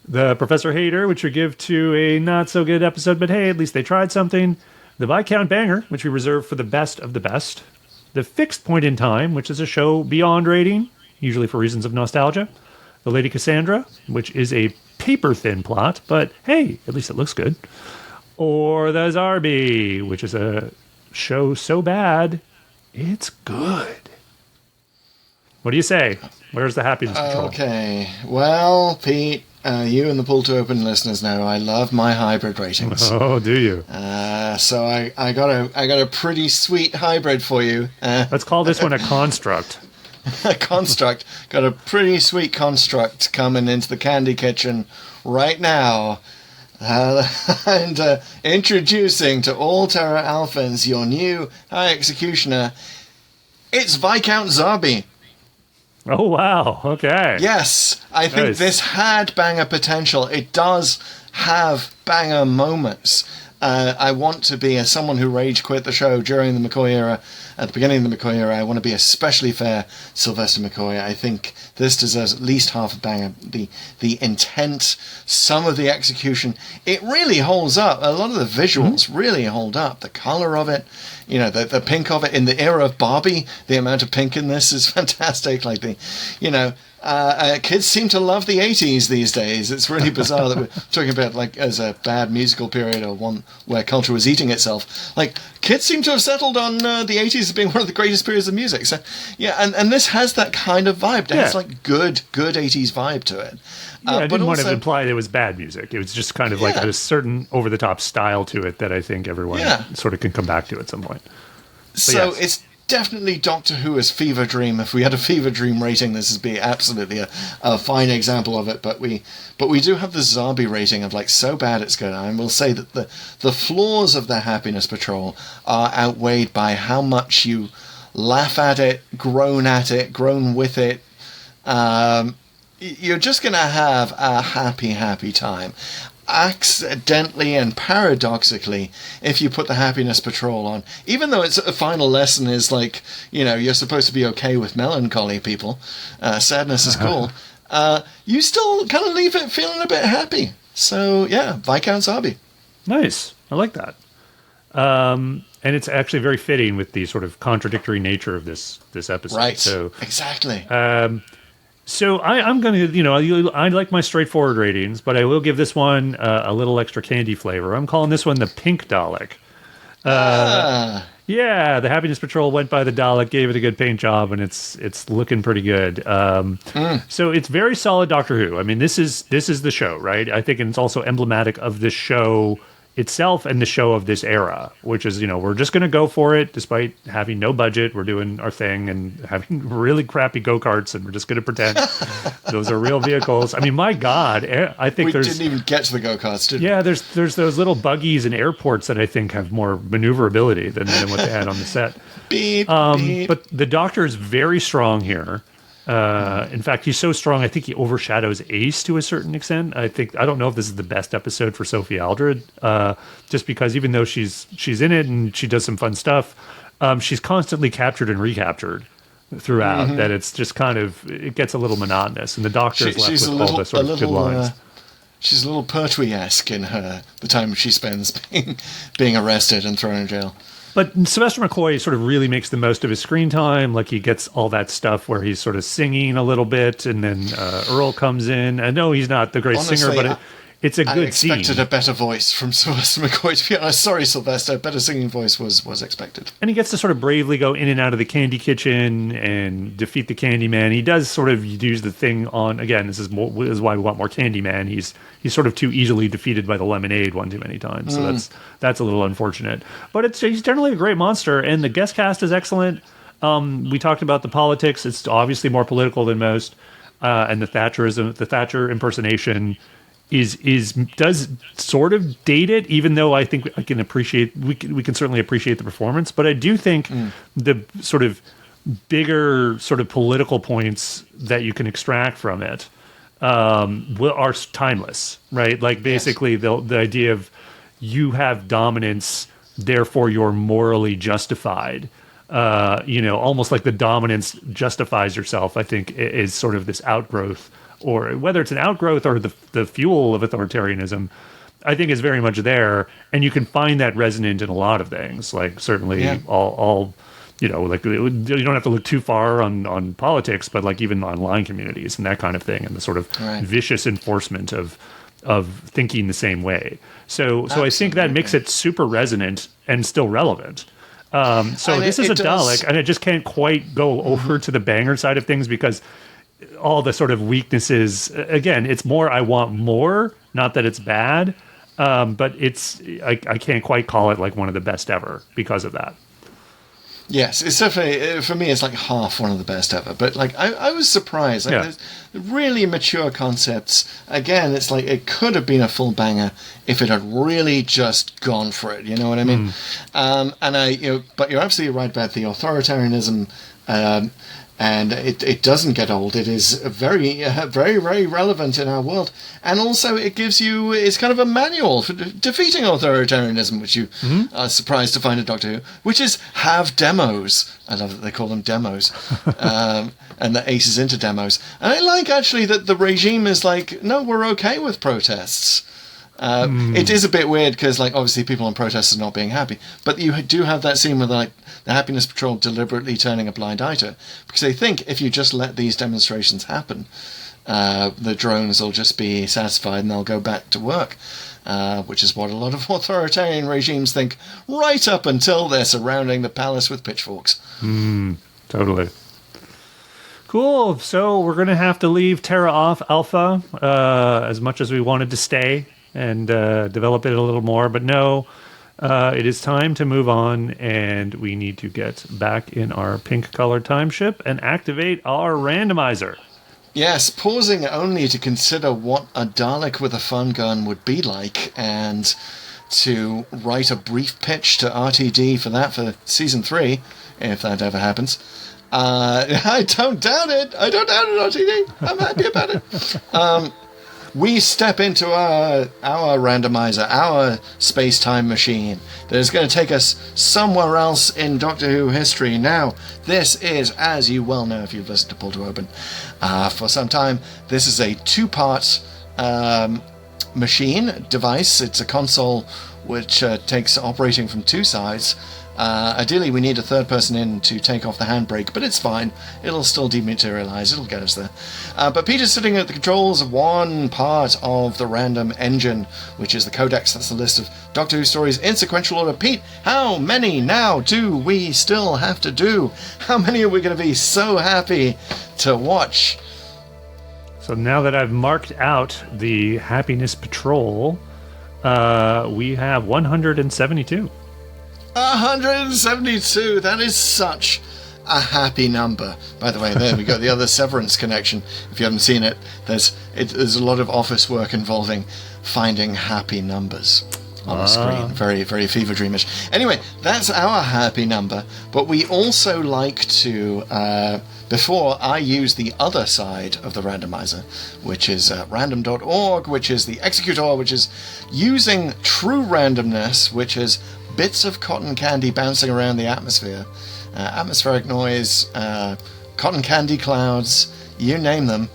F: The Professor Hater, which we give to a not-so-good episode, but hey, at least they tried something. The Viscount Banger, which we reserve for the best of the best. The Fixed Point in Time, which is a show beyond rating, usually for reasons of nostalgia. The Lady Cassandra, which is a paper-thin plot, but hey, at least it looks good. Or The Zarbi, which is a show so bad, it's good. What do you say? Where's the Happiness Patrol?
E: Okay, well, Pete, you and the Pull to Open listeners know I love my hybrid ratings.
F: Oh, do you?
E: So I got a pretty sweet hybrid for you.
F: Let's call this one a construct.
E: A construct. Got a pretty sweet construct coming into the candy kitchen right now. And introducing to all Terra Alphans your new High Executioner. It's Viscount Zarbi.
F: Oh, wow. Okay.
E: Yes, I think
F: Nice.
E: this had banger potential. It does have banger moments. I want to be, as someone who rage quit the show during the McCoy era, at the beginning of the McCoy era, I want to be especially fair Sylvester McCoy. I think this deserves at least half a banger. The intent, some of the execution, it really holds up. A lot of the visuals really hold up. The colour of it, you know, the pink of it. In the era of Barbie, the amount of pink in this is fantastic. Like kids seem to love the 80s these days. It's really bizarre that we're talking about like as a bad musical period or one where culture was eating itself. Like kids seem to have settled on the 80s as being one of the greatest periods of music. So yeah, and this has that kind of vibe. It has like good 80s vibe to it.
F: Yeah, I didn't want to
E: also
F: imply it was bad music. It was just kind of like a certain over-the-top style to it that I think everyone sort of can come back to at some point.
E: So
F: yes.
E: it's definitely Doctor Who as Fever Dream. If we had a Fever Dream rating, this would be absolutely a fine example of it. But we do have the Zarbi rating of like so bad it's good. I will say that the flaws of the Happiness Patrol are outweighed by how much you laugh at it, groan with it. You're just going to have a happy time. Accidentally and paradoxically, if you put the Happiness Patrol on, even though its final lesson is like, you know, you're supposed to be okay with melancholy, people, sadness is cool, you still kind of leave it feeling a bit happy. So yeah, Viscount Zarbi. Nice.
F: I like that. And it's actually very fitting with the sort of contradictory nature of this episode.
E: Right.
F: So
E: exactly.
F: So I'm going to, I like my straightforward ratings, but I will give this one a little extra candy flavor. I'm calling this one the Pink Dalek. Yeah, the Happiness Patrol went by the Dalek, gave it a good paint job, and it's looking pretty good. So it's very solid Doctor Who. I mean, this is the show, right? I think it's also emblematic of this show itself and the show of this era, which is, we're just going to go for it despite having no budget. We're doing our thing and having really crappy go-karts, and we're just going to pretend those are real vehicles. I mean, my God, I think
E: we didn't even get to the go-karts, did we?
F: Yeah, there's those little buggies in airports that I think have more maneuverability than what they had on the set.
E: Beep.
F: But the Doctor is very strong here. In fact, he's so strong, I think he overshadows Ace to a certain extent. I don't know if this is the best episode for Sophie Aldred, just because even though she's in it and she does some fun stuff, she's constantly captured and recaptured throughout, that it's just kind of, it gets a little monotonous, and the Doctor is left with all the sort of good lines.
E: She's a little Pertwee-esque in the time she spends being arrested and thrown in jail.
F: But Sylvester McCoy sort of really makes the most of his screen time. Like, he gets all that stuff where he's sort of singing a little bit, and then Earl comes in. I know he's not the great singer, but it's a good scene.
E: I expected a better voice from Sylvester McCoy, to be honest. Sorry, Sylvester. A better singing voice was expected.
F: And he gets to sort of bravely go in and out of the candy kitchen and defeat the Candyman. He does sort of use the thing on, again, this is why we want more Candyman. He's sort of too easily defeated by the lemonade one too many times. So that's a little unfortunate. But he's generally a great monster, and the guest cast is excellent. We talked about the politics. It's obviously more political than most. And the Thatcher impersonation does sort of date it, even though I think we can certainly appreciate the performance. But I do think the sort of bigger sort of political points that you can extract from it are timeless, right? Like basically the idea of you have dominance, therefore you're morally justified. Almost like the dominance justifies yourself, I think, is sort of this outgrowth, or whether it's an outgrowth or the fuel of authoritarianism, I think is very much there. And you can find that resonant in a lot of things, like certainly all like you don't have to look too far on politics, but like even online communities and that kind of thing, and the sort of vicious enforcement of thinking the same way. So I think that makes it super resonant and still relevant. This is a Dalek, and it just can't quite go over to the banger side of things because all the sort of weaknesses, again, it's more I want more, not that it's bad, but I can't quite call it like one of the best ever because of that.
E: Yes, it's definitely, for me, it's like half one of the best ever. But like, I was surprised. Like, there's really mature concepts. Again, it's like it could have been a full banger if it had really just gone for it. You know what I mean? But you're absolutely right about the authoritarianism. And it doesn't get old. It is very, very, very relevant in our world. And also it gives you, it's kind of a manual for defeating authoritarianism, which you are surprised to find in Doctor Who, which is have demos. I love that they call them demos. And the aces into demos. And I like actually that the regime is like, no, we're okay with protests. It is a bit weird because, like, obviously people on protests are not being happy, but you do have that scene with like the Happiness Patrol deliberately turning a blind eye to it because they think if you just let these demonstrations happen, the drones will just be satisfied and they'll go back to work, which is what a lot of authoritarian regimes think right up until they're surrounding the palace with pitchforks.
F: Totally. Cool. So we're going to have to leave Terra Alpha as much as we wanted to stay and develop it a little more. But no, it is time to move on, and we need to get back in our pink-colored time ship and activate our randomizer.
E: Yes, pausing only to consider what a Dalek with a fun gun would be like, and to write a brief pitch to RTD for Season 3, if that ever happens. I don't doubt it, RTD. I'm happy about it. We step into our randomizer, our space-time machine that is going to take us somewhere else in Doctor Who history. Now, this is, as you well know if you've listened to Pull to Open for some time, this is a two-part machine device. It's a console which takes operating from two sides. Ideally, we need a third person in to take off the handbrake, but it's fine. It'll still dematerialize. It'll get us there. But Peter's sitting at the controls of one part of the random engine, which is the codex. That's the list of Doctor Who stories in sequential order. Pete, how many now do we still have to do? How many are we going to be so happy to watch?
F: So now that I've marked out the Happiness Patrol, we have 172.
E: 172. That is such a happy number. By the way, there we go. The other Severance connection. If you haven't seen it, there's a lot of office work involving finding happy numbers on the screen. Very, very fever dreamish. Anyway, that's our happy number. But we also like to, before I use the other side of the randomizer, which is random.org, which is the executor, which is using true randomness, which is bits of cotton candy bouncing around the atmosphere, atmospheric noise, cotton candy clouds, you name them,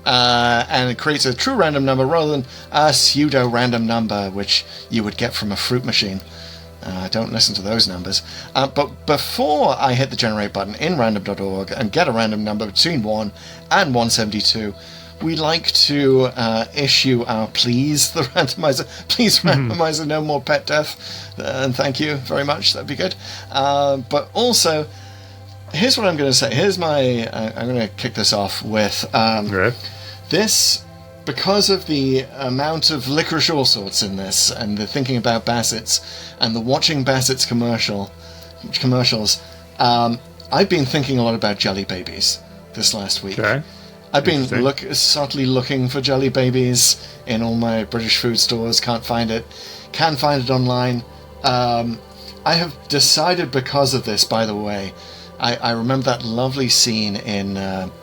E: and it creates a true random number rather than a pseudo-random number, which you would get from a fruit machine. Don't listen to those numbers. But before I hit the generate button in random.org and get a random number between 1 and 172, we like to issue our please, the randomizer. Please, randomizer, no more pet death. And thank you very much. That'd be good. But also, here's what I'm going to say. Here's my... I'm going to kick this off with... This, because of the amount of licorice all sorts in this, and the thinking about Bassett's, and the watching Bassett's commercials, I've been thinking a lot about jelly babies this last week.
F: Okay.
E: I've been
F: Interesting.
E: subtly looking for jelly babies in all my British food stores. Can't find it. Can find it online. I have decided because of this, by the way, I remember that lovely scene in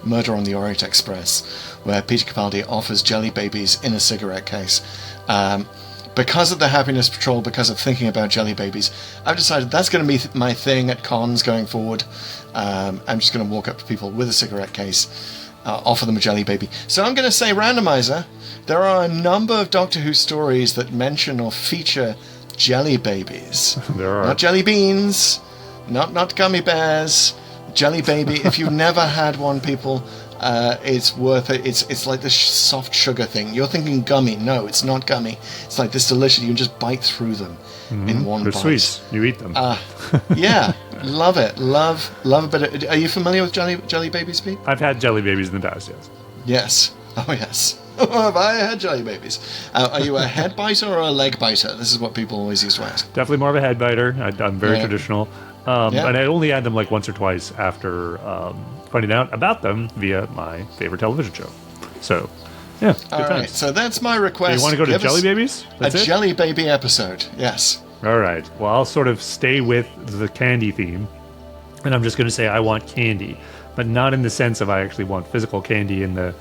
E: Murder on the Orient Express where Peter Capaldi offers jelly babies in a cigarette case. Because of the Happiness Patrol, because of thinking about jelly babies, I've decided that's going to be my thing at cons going forward. I'm just going to walk up to people with a cigarette case, offer them a jelly baby. So I'm going to say, Randomizer, there are a number of Doctor Who stories that mention or feature jelly babies.
F: There are.
E: Not jelly beans, not gummy bears, jelly baby. If you've never had one, people, it's worth it. It's like this soft sugar thing. You're thinking gummy. No, it's not gummy. It's like this delicious. You can just bite through them in one
F: They're
E: bite.
F: sweet. You eat them.
E: Yeah, love it. Love a bit of... Are you familiar with jelly babies, Pete?
F: I've had jelly babies in the past, yes.
E: Yes. Oh, yes. Have I had jelly babies? Are you a head biter or a leg biter? This is what people always used to ask.
F: Definitely more of a head biter. I'm very
E: Yeah.
F: traditional.
E: Yeah.
F: And I only had them like once or twice after finding out about them via my favorite television show. So, yeah, good
E: All right,
F: times.
E: so that's my request.
F: You want to go to
E: Give us
F: Jelly Babies? That's
E: a
F: it?
E: jelly baby episode, yes.
F: All right. Well, I'll sort of stay with the candy theme. And I'm just going to say I want candy, but not in the sense of I actually want physical candy in the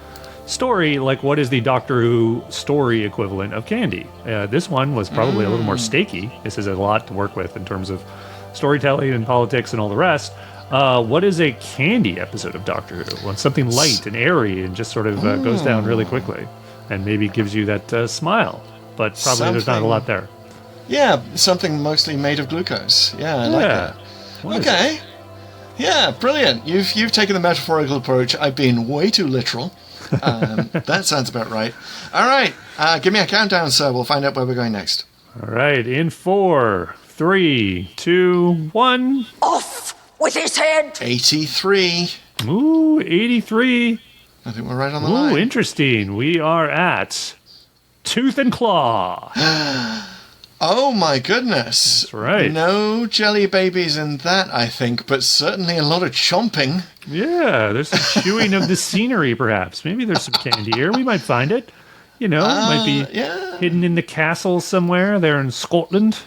F: story. Like, what is the Doctor Who story equivalent of candy? This one was probably a little more stakey. This is a lot to work with in terms of storytelling and politics and all the rest. What is a candy episode of Doctor Who? Well, something light and airy and just sort of goes down really quickly and maybe gives you that smile. But probably there's not a
E: Something-
F: lot there.
E: Yeah, something mostly made of glucose. Yeah, I like that.
F: What is
E: Okay. Yeah, brilliant. You've taken the metaphorical approach. I've been way too literal. That sounds about right. All right, give me a countdown, sir. We'll find out where we're going next.
F: All right, in 4, 3, 2, 1.
D: Off with his head!
E: 83.
F: Ooh, 83.
E: I think we're right on the
F: Ooh,
E: line.
F: interesting. We are at Tooth and Claw.
E: Oh my goodness.
F: That's right.
E: No jelly babies in that, I think, but certainly a lot of chomping.
F: Yeah, there's some chewing of the scenery, perhaps. Maybe there's some candy here. We might find it. You know, it might be
E: Yeah.
F: hidden in the castle somewhere there in Scotland.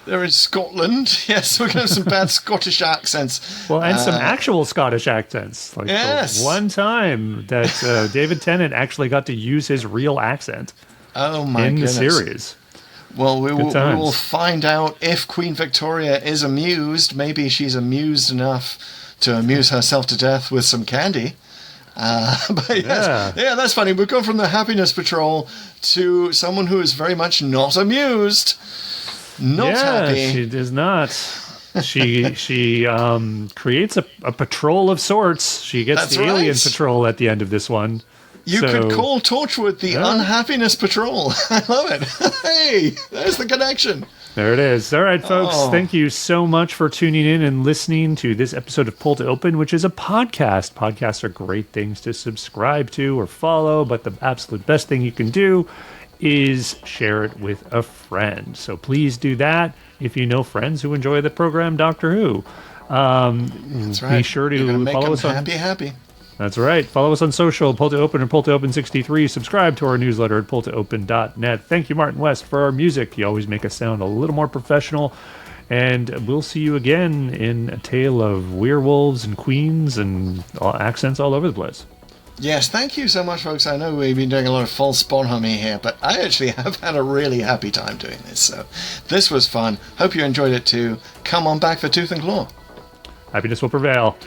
E: They're in Scotland. Yes, we're going to have some bad Scottish accents.
F: Well, and some actual Scottish accents. Like
E: Yes.
F: the one time that David Tennant actually got to use his real accent
E: Oh my
F: in
E: goodness.
F: the series.
E: Well, we will
F: times.
E: find out if Queen Victoria is amused. Maybe she's amused enough to amuse herself to death with some candy. But yes, yeah, that's funny. We've gone from the Happiness Patrol to someone who is very much not amused. Not happy.
F: She does not. She creates a patrol of sorts. She gets
E: That's
F: the alien
E: right.
F: patrol at the end of this one.
E: You
F: So-
E: could call Torchwood the Unhappiness Patrol. I love it. Hey, there's the connection.
F: There it is. All right, folks.
E: Oh.
F: Thank you so much for tuning in and listening to this episode of Pull to Open, which is a podcast. Podcasts are great things to subscribe to or follow, but the absolute best thing you can do is share it with a friend. So please do that if you know friends who enjoy the program Doctor Who.
E: That's right.
F: Be sure to
E: You're gonna make
F: follow
E: them
F: us on...
E: happy.
F: That's right. Follow us on social, Pull to Open or Pull to Open 63. Subscribe to our newsletter at pulltoopen.net. Thank you, Martin West, for our music. You always make us sound a little more professional. And we'll see you again in a tale of werewolves and queens and accents all over the place.
E: Yes, thank you so much, folks. I know we've been doing a lot of false bonhomie here, but I actually have had a really happy time doing this. So this was fun. Hope you enjoyed it too. Come on back for Tooth and Claw.
F: Happiness will prevail.